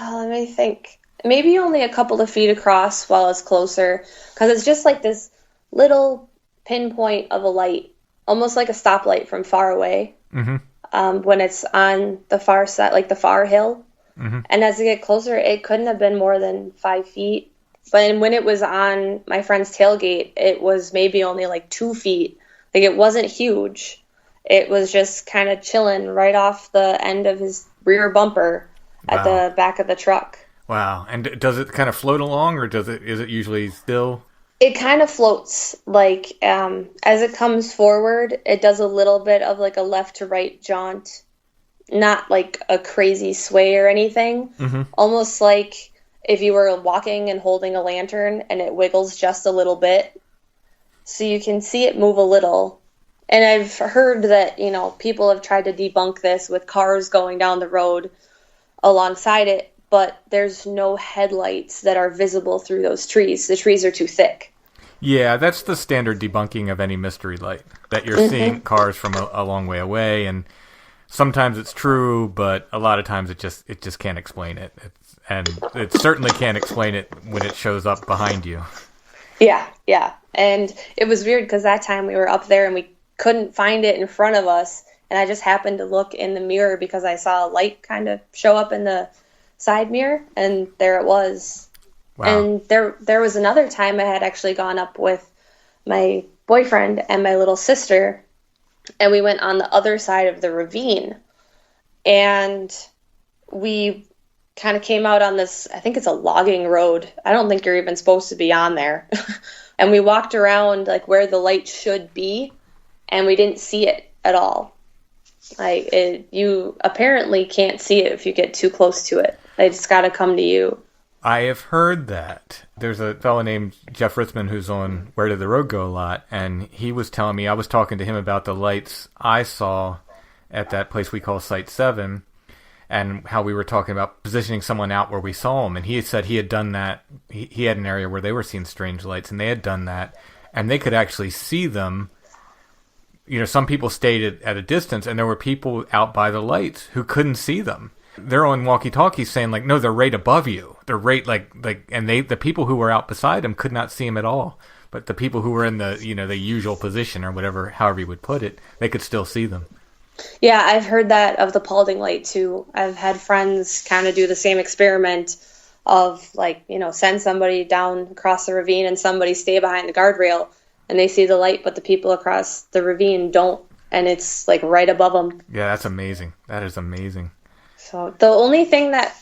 let me think, maybe only a couple of feet across while it's closer, because it's just like this little pinpoint of a light, almost like a stoplight from far away. Mm-hmm. When it's on the far side, like the far hill. Mm-hmm. And as it get closer, it couldn't have been more than 5 feet. But when it was on my friend's tailgate, it was maybe only like 2 feet. Like, it wasn't huge. It was just kind of chilling right off the end of his rear bumper at the back of the truck. Wow. And does it kind of float along, or is it usually still? It kind of floats, like, as it comes forward, it does a little bit of like a left to right jaunt. Not like a crazy sway or anything. Mm-hmm. Almost like if you were walking and holding a lantern and it wiggles just a little bit. So you can see it move a little. And I've heard that, people have tried to debunk this with cars going down the road alongside it, but there's no headlights that are visible through those trees. The trees are too thick. Yeah, that's the standard debunking of any mystery light, that you're seeing cars from a long way away, and sometimes it's true, but a lot of times it just can't explain it. And it certainly can't explain it when it shows up behind you. Yeah. And it was weird because that time we were up there and we couldn't find it in front of us. And I just happened to look in the mirror because I saw a light kind of show up in the side mirror, and there it was. Wow. And there was another time I had actually gone up with my boyfriend and my little sister, and we went on the other side of the ravine, and we kind of came out on this, I think it's a logging road. I don't think you're even supposed to be on there. And we walked around like where the light should be, and we didn't see it at all. Like, you apparently can't see it if you get too close to it. They just got to come to you. I have heard that. There's a fellow named Jeff Ritzman who's on Where Did the Road Go a lot, and he was telling me, I was talking to him about the lights I saw at that place we call Site 7, and how we were talking about positioning someone out where we saw them. And he had said he had done that. He had an area where they were seeing strange lights, and they had done that, and they could actually see them. Some people stayed at a distance, and there were people out by the lights who couldn't see them. They're on walkie-talkies saying, like, no, they're right above you. They're right, and the people who were out beside them could not see them at all. But the people who were in the, the usual position or whatever, however you would put it, they could still see them. Yeah, I've heard that of the Paulding Light, too. I've had friends kind of do the same experiment of like, send somebody down across the ravine and somebody stay behind the guardrail and they see the light, but the people across the ravine don't, and it's like right above them. Yeah, that's amazing. That is amazing. So the only thing that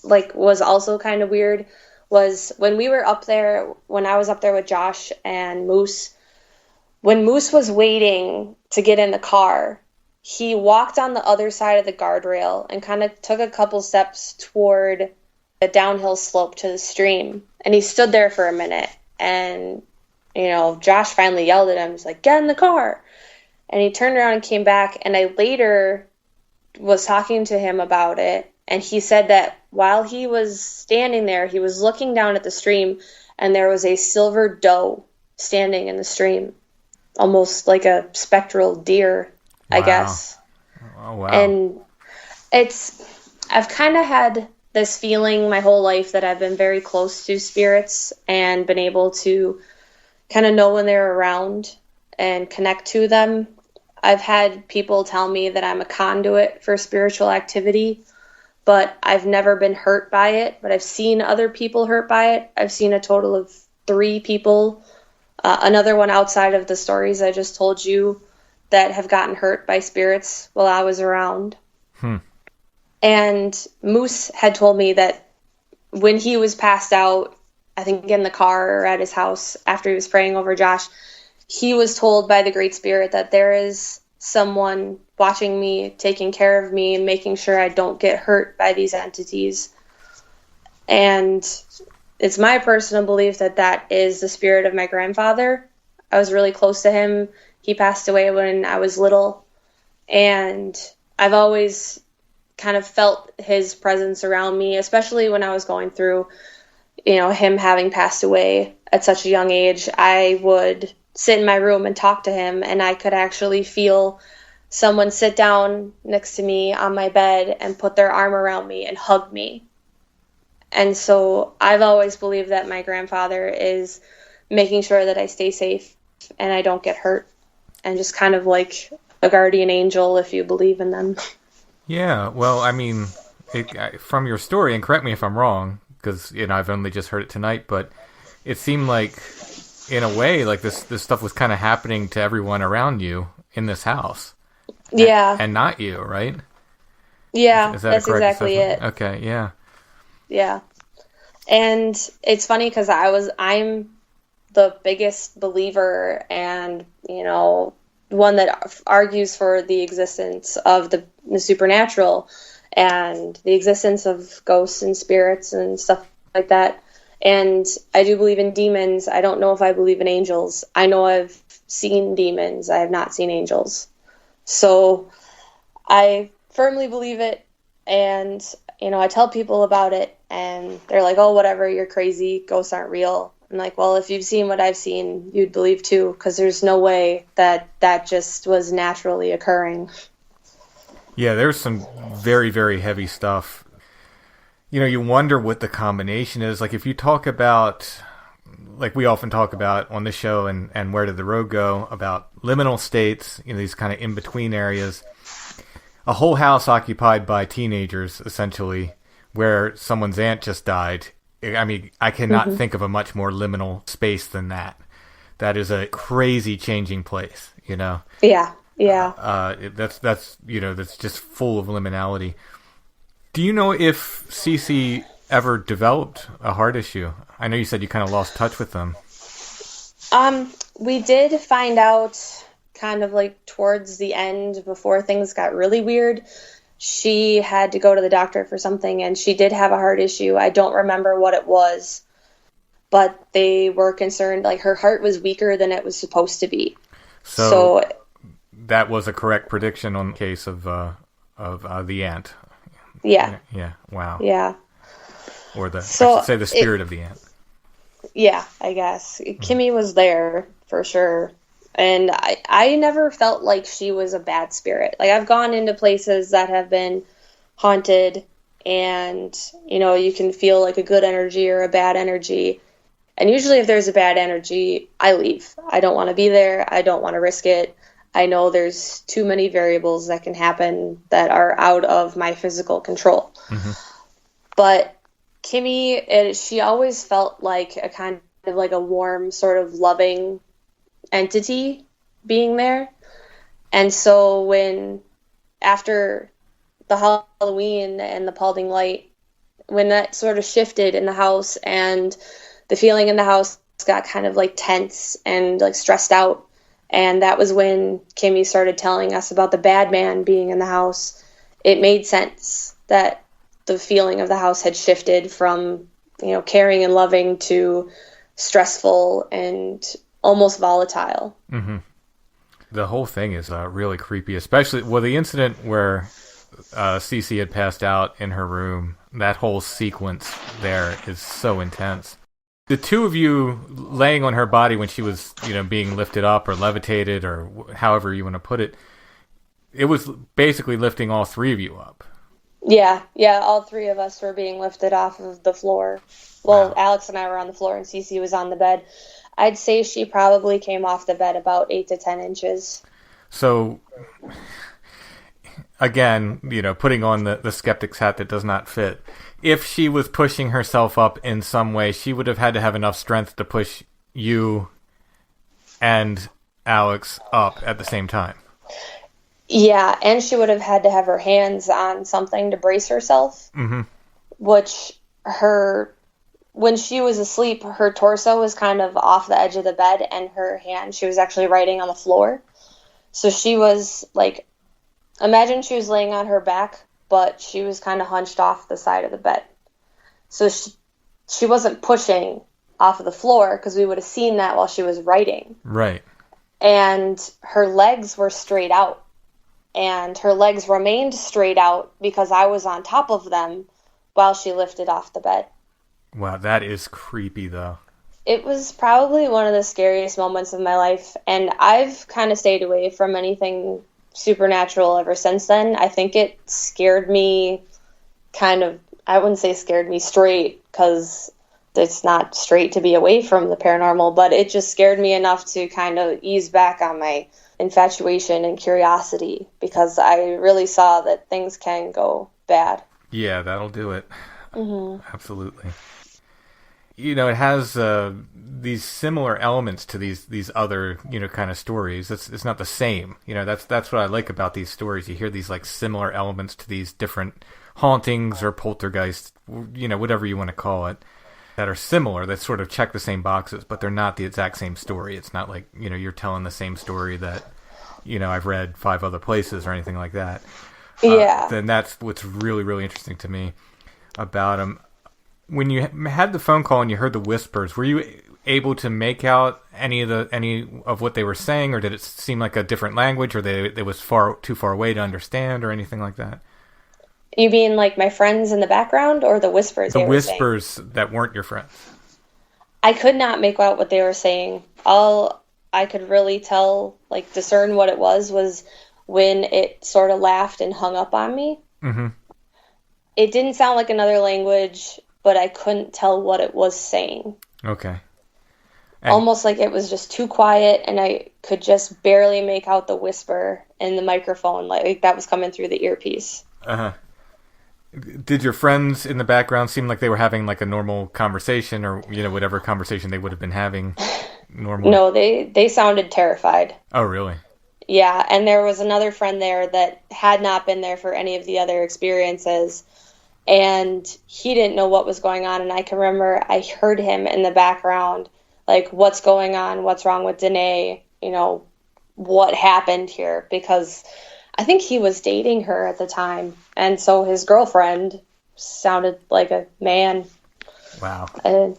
like was also kind of weird was when we were up there, when I was up there with Josh and Moose, when Moose was waiting to get in the car, he walked on the other side of the guardrail and kind of took a couple steps toward the downhill slope to the stream. And he stood there for a minute. And, Josh finally yelled at him. He's like, get in the car. And he turned around and came back. And I later was talking to him about it. And he said that while he was standing there, he was looking down at the stream and there was a silver doe standing in the stream. Almost like a spectral deer, I guess. Oh, wow. And I've kind of had this feeling my whole life that I've been very close to spirits and been able to kind of know when they're around and connect to them. I've had people tell me that I'm a conduit for spiritual activity, but I've never been hurt by it. But I've seen other people hurt by it. I've seen a total of 3 people. Another one outside of the stories I just told you that have gotten hurt by spirits while I was around. And Moose had told me that when he was passed out, I think in the car or at his house after he was praying over Josh, he was told by the Great Spirit that there is someone watching me, taking care of me, and making sure I don't get hurt by these entities. And it's my personal belief that that is the spirit of my grandfather. I was really close to him. He passed away when I was little. And I've always kind of felt his presence around me, especially when I was going through, him having passed away at such a young age. I would sit in my room and talk to him, and I could actually feel someone sit down next to me on my bed and put their arm around me and hug me. And so I've always believed that my grandfather is making sure that I stay safe and I don't get hurt, and just kind of like a guardian angel if you believe in them. Yeah, well, I mean, from your story, and correct me if I'm wrong, because I've only just heard it tonight, but it seemed like, in a way, like this stuff was kind of happening to everyone around you in this house. Yeah. And not you, right? Yeah, is that that's a correct exactly assessment? it. Okay, yeah. Yeah. And it's funny because I'm the biggest believer and, one that argues for the existence of the supernatural and the existence of ghosts and spirits and stuff like that. And I do believe in demons. I don't know if I believe in angels. I know I've seen demons. I have not seen angels. So I firmly believe it. And, I tell people about it and they're like, oh, whatever, you're crazy. Ghosts aren't real. I'm like, well, if you've seen what I've seen, you'd believe too, because there's no way that just was naturally occurring. Yeah, there's some very, very heavy stuff. You wonder what the combination is. Like, if you talk about, like we often talk about on this show and Where Did the Road Go, about liminal states, these kind of in-between areas. A whole house occupied by teenagers, essentially, where someone's aunt just died. I mean, I cannot think of a much more liminal space than that. That is a crazy changing place, Yeah, that's that's just full of liminality. Do you know if Cece ever developed a heart issue? I know you said you kind of lost touch with them. We did find out kind of like towards the end, before things got really weird. She had to go to the doctor for something, and she did have a heart issue. I don't remember what it was, but they were concerned, like her heart was weaker than it was supposed to be. So that was a correct prediction on the case of the ant. Yeah. Yeah. Wow. Yeah. Or I should say the spirit of the ant. Yeah, I guess. Kimmy was there for sure. And I never felt like she was a bad spirit. Like, I've gone into places that have been haunted and, you can feel like a good energy or a bad energy. And usually if there's a bad energy, I leave. I don't want to be there. I don't want to risk it. I know there's too many variables that can happen that are out of my physical control. Mm-hmm. But Kimmy, she always felt like a kind of like a warm, sort of loving entity being there. And so after the Halloween and the Paulding Light, when that sort of shifted in the house and the feeling in the house got kind of like tense and like stressed out, and that was when Kimmy started telling us about the bad man being in the house, it made sense that the feeling of the house had shifted from, caring and loving to stressful and almost volatile. Mm-hmm. The whole thing is really creepy, especially the incident where Cece had passed out in her room. That whole sequence there is so intense. The two of you laying on her body when she was, being lifted up or levitated or however you want to put it, it was basically lifting all three of you up. Yeah, all three of us were being lifted off of the floor. Well, wow. Alex and I were on the floor and Cece was on the bed. I'd say she probably came off the bed about 8 to 10 inches. So, again, putting on the skeptic's hat that does not fit. If she was pushing herself up in some way, she would have had to have enough strength to push you and Alex up at the same time. Yeah, and she would have had to have her hands on something to brace herself, mm-hmm. which when she was asleep, her torso was kind of off the edge of the bed, and her hand, she was actually writing on the floor. So she was like, imagine she was laying on her back, but she was kind of hunched off the side of the bed. So she wasn't pushing off of the floor, because we would have seen that while she was writing. Right. And her legs were straight out. And her legs remained straight out because I was on top of them while she lifted off the bed. Wow, that is creepy, though. It was probably one of the scariest moments of my life, and I've kind of stayed away from anything supernatural ever since then. I think it scared me I wouldn't say scared me straight, because it's not straight to be away from the paranormal, but it just scared me enough to kind of ease back on my infatuation and curiosity, because I really saw that things can go bad. Yeah, that'll do it. Mm-hmm. Absolutely. It has these similar elements to these other, kind of stories. It's not the same. That's what I like about these stories. You hear these like similar elements to these different hauntings or poltergeists, whatever you want to call it, that are similar, that sort of check the same boxes, but they're not the exact same story. It's not like, you're telling the same story that, I've read 5 other places or anything like that. Yeah. Then that's what's really, really interesting to me about them. When you had the phone call and you heard the whispers, were you able to make out any of what they were saying, or did it seem like a different language, or they was too far away to understand, or anything like that? You mean like my friends in the background, or the whispers? The whispers that weren't your friends. I could not make out what they were saying. All I could really tell, like discern what it was when it sort of laughed and hung up on me. Mm-hmm. It didn't sound like another language, but I couldn't tell what it was saying. Okay. Almost like it was just too quiet, and I could just barely make out the whisper in the microphone, like that was coming through the earpiece. Uh-huh. Did your friends in the background seem like they were having like a normal conversation, or whatever conversation they would have been having normally? No, they sounded terrified. Oh, really? Yeah, and there was another friend there that had not been there for any of the other experiences, and he didn't know what was going on. And I can remember I heard him in the background, like, what's going on? What's wrong with Danae? What happened here? Because I think he was dating her at the time, and so his girlfriend sounded like a man. Wow. And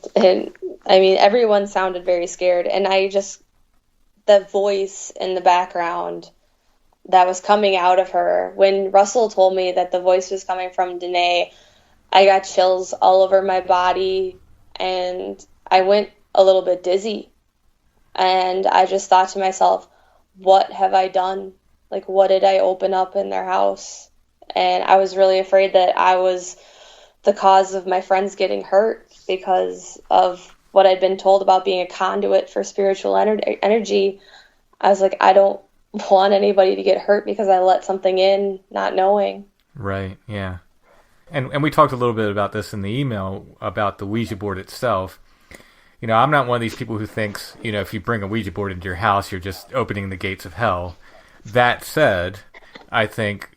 I mean, everyone sounded very scared, and the voice in the background that was coming out of her, when Russell told me that the voice was coming from Danae, I got chills all over my body, and I went a little bit dizzy, and I just thought to myself, what have I done? Like, what did I open up in their house? And I was really afraid that I was the cause of my friends getting hurt because of what I'd been told about being a conduit for spiritual energy. I was like, I don't want anybody to get hurt because I let something in not knowing. Right, yeah. And we talked a little bit about this in the email about the Ouija board itself. I'm not one of these people who thinks, if you bring a Ouija board into your house, you're just opening the gates of hell. That said, I think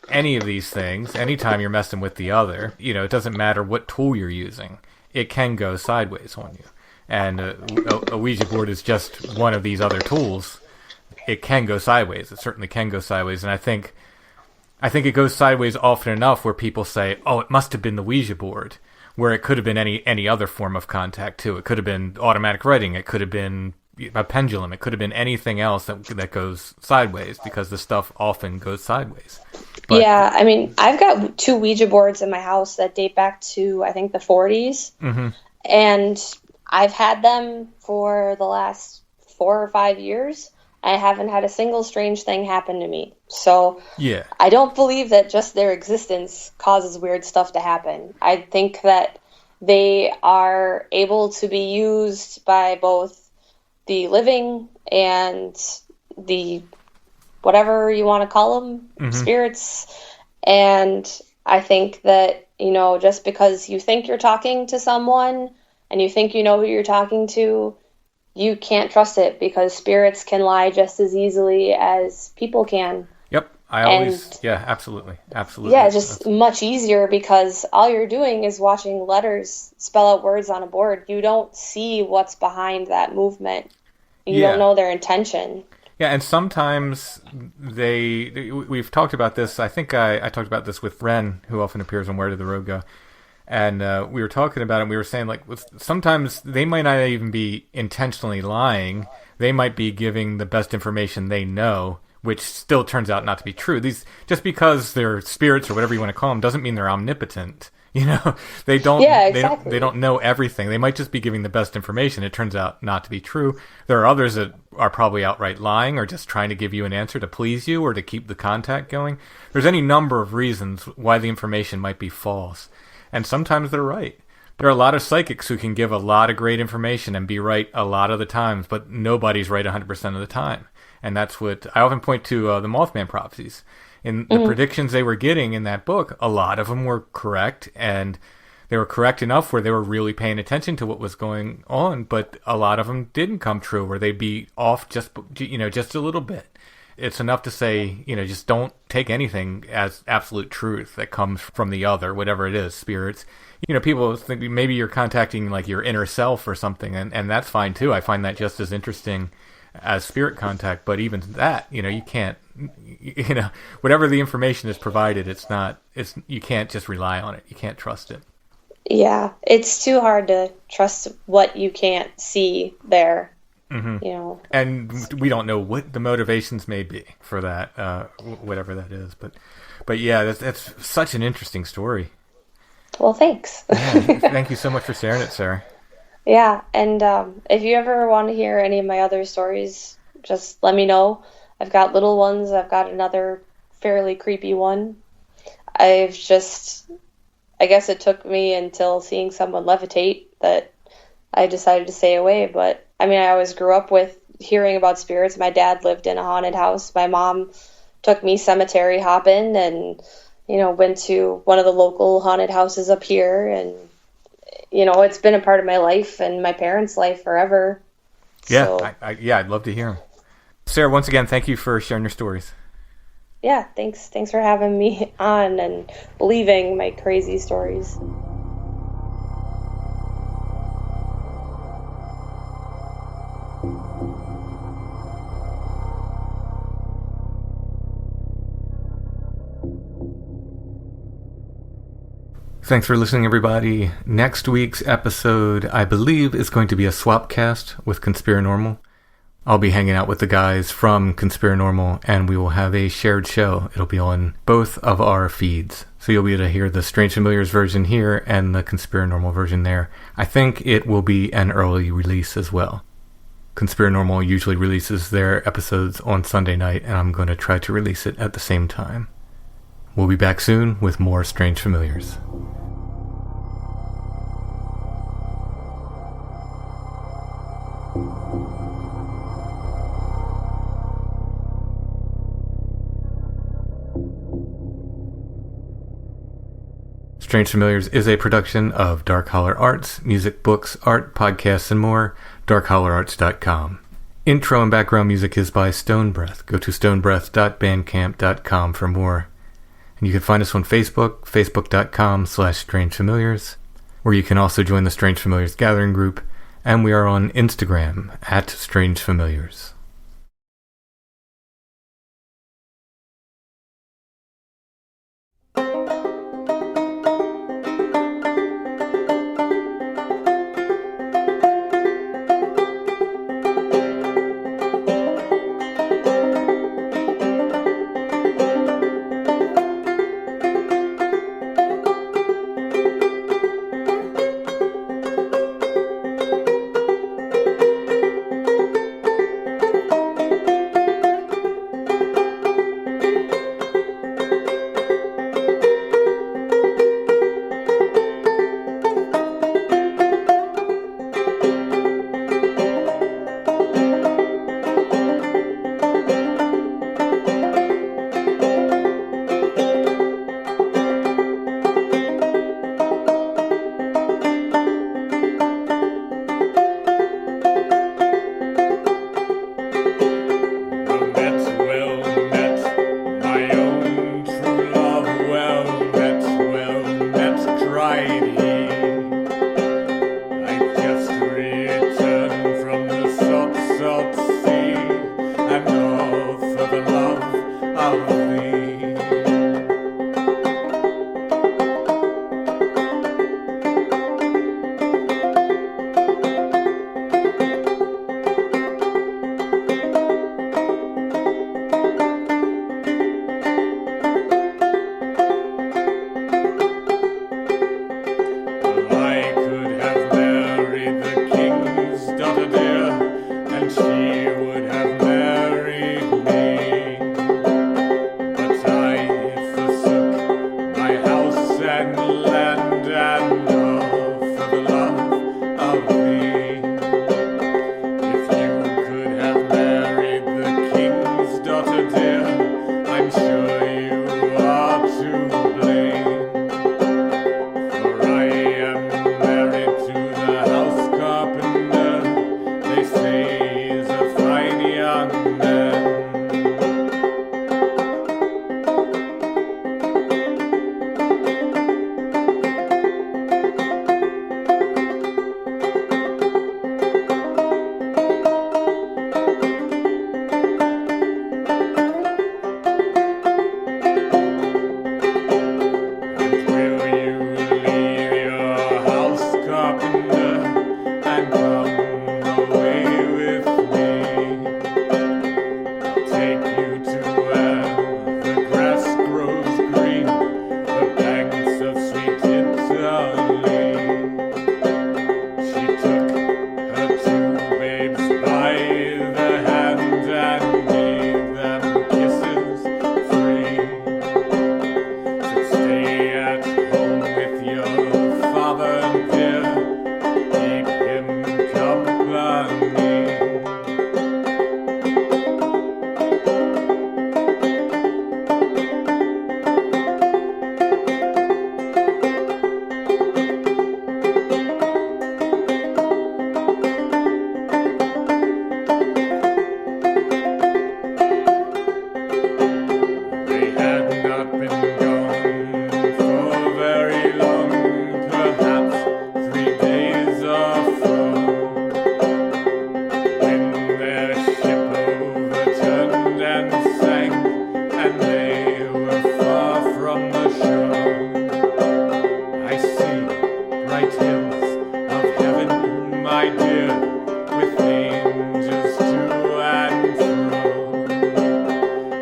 any of these things, anytime you're messing with the other, it doesn't matter what tool you're using, it can go sideways on you. And a Ouija board is just one of these other tools. It can go sideways. It certainly can go sideways. And I think it goes sideways often enough where people say, oh, it must have been the Ouija board, where it could have been any other form of contact too. It could have been automatic writing. It could have been a pendulum. It could have been anything else that goes sideways, because the stuff often goes sideways. But, yeah, I mean, I've got 2 Ouija boards in my house that date back to, I think, the 40s. Mm-hmm. And I've had them for the last 4 or 5 years. I haven't had a single strange thing happen to me. So yeah, I don't believe that just their existence causes weird stuff to happen. I think that they are able to be used by both the living and the whatever you want to call them, mm-hmm. spirits. And I think that, just because you think you're talking to someone and you think you know who you're talking to, you can't trust it, because spirits can lie just as easily as people can. Yep. Absolutely. Yeah, it's just much easier, because all you're doing is watching letters spell out words on a board. You don't see what's behind that movement. You don't know their intention. Yeah, and sometimes we've talked about this. I think I talked about this with Ren, who often appears on Where Did the Road Go? And we were talking about it, and we were saying, like, sometimes they might not even be intentionally lying. They might be giving the best information they know, which still turns out not to be true. Just because they're spirits or whatever you want to call them doesn't mean they're omnipotent. They don't. Yeah, exactly. They don't know everything. They might just be giving the best information. It turns out not to be true. There are others that are probably outright lying, or just trying to give you an answer to please you or to keep the contact going. There's any number of reasons why the information might be false. And sometimes they're right. There are a lot of psychics who can give a lot of great information and be right a lot of the times, but nobody's right 100% of the time. And that's what I often point to, the Mothman prophecies. In the predictions they were getting in that book, a lot of them were correct, and they were correct enough where they were really paying attention to what was going on, but a lot of them didn't come true, where they'd be off just a little bit. It's enough to say, just don't take anything as absolute truth that comes from the other, whatever it is, spirits. People think maybe you're contacting like your inner self or something, and that's fine too. I find that just as interesting as spirit contact, but even that, you can't, whatever the information is provided, you can't just rely on it. You can't trust it. Yeah, it's too hard to trust what you can't see there. Mm-hmm. And we don't know what the motivations may be for that, whatever that is. But yeah, that's such an interesting story. Well, thanks. Yeah, thank you so much for sharing it, Sarah. Yeah, and if you ever want to hear any of my other stories, just let me know. I've got little ones. I've got another fairly creepy one. I guess it took me until seeing someone levitate that I decided to stay away. But I mean, I always grew up with hearing about spirits. My dad lived in a haunted house. My mom took me cemetery hopping and, went to one of the local haunted houses up here. And, it's been a part of my life and my parents' life forever. Yeah, so, I'd love to hear them. Sarah, once again, thank you for sharing your stories. Yeah, thanks for having me on and believing my crazy stories. Thanks for listening, everybody. Next week's episode, I believe, is going to be a swap cast with Conspiranormal. I'll be hanging out with the guys from Conspiranormal, and we will have a shared show. It'll be on both of our feeds. So you'll be able to hear the Strange Familiars version here and the Conspiranormal version there. I think it will be an early release as well. Conspiranormal usually releases their episodes on Sunday night, and I'm going to try to release it at the same time. We'll be back soon with more Strange Familiars. Strange Familiars is a production of Dark Holler Arts, music, books, art, podcasts, and more, darkhollerarts.com. Intro and background music is by Stone Breath. Go to stonebreath.bandcamp.com for more. And you can find us on Facebook, facebook.com/strangefamiliars, where you can also join the Strange Familiars Gathering group, and we are on Instagram @strangefamiliars.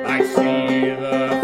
I see the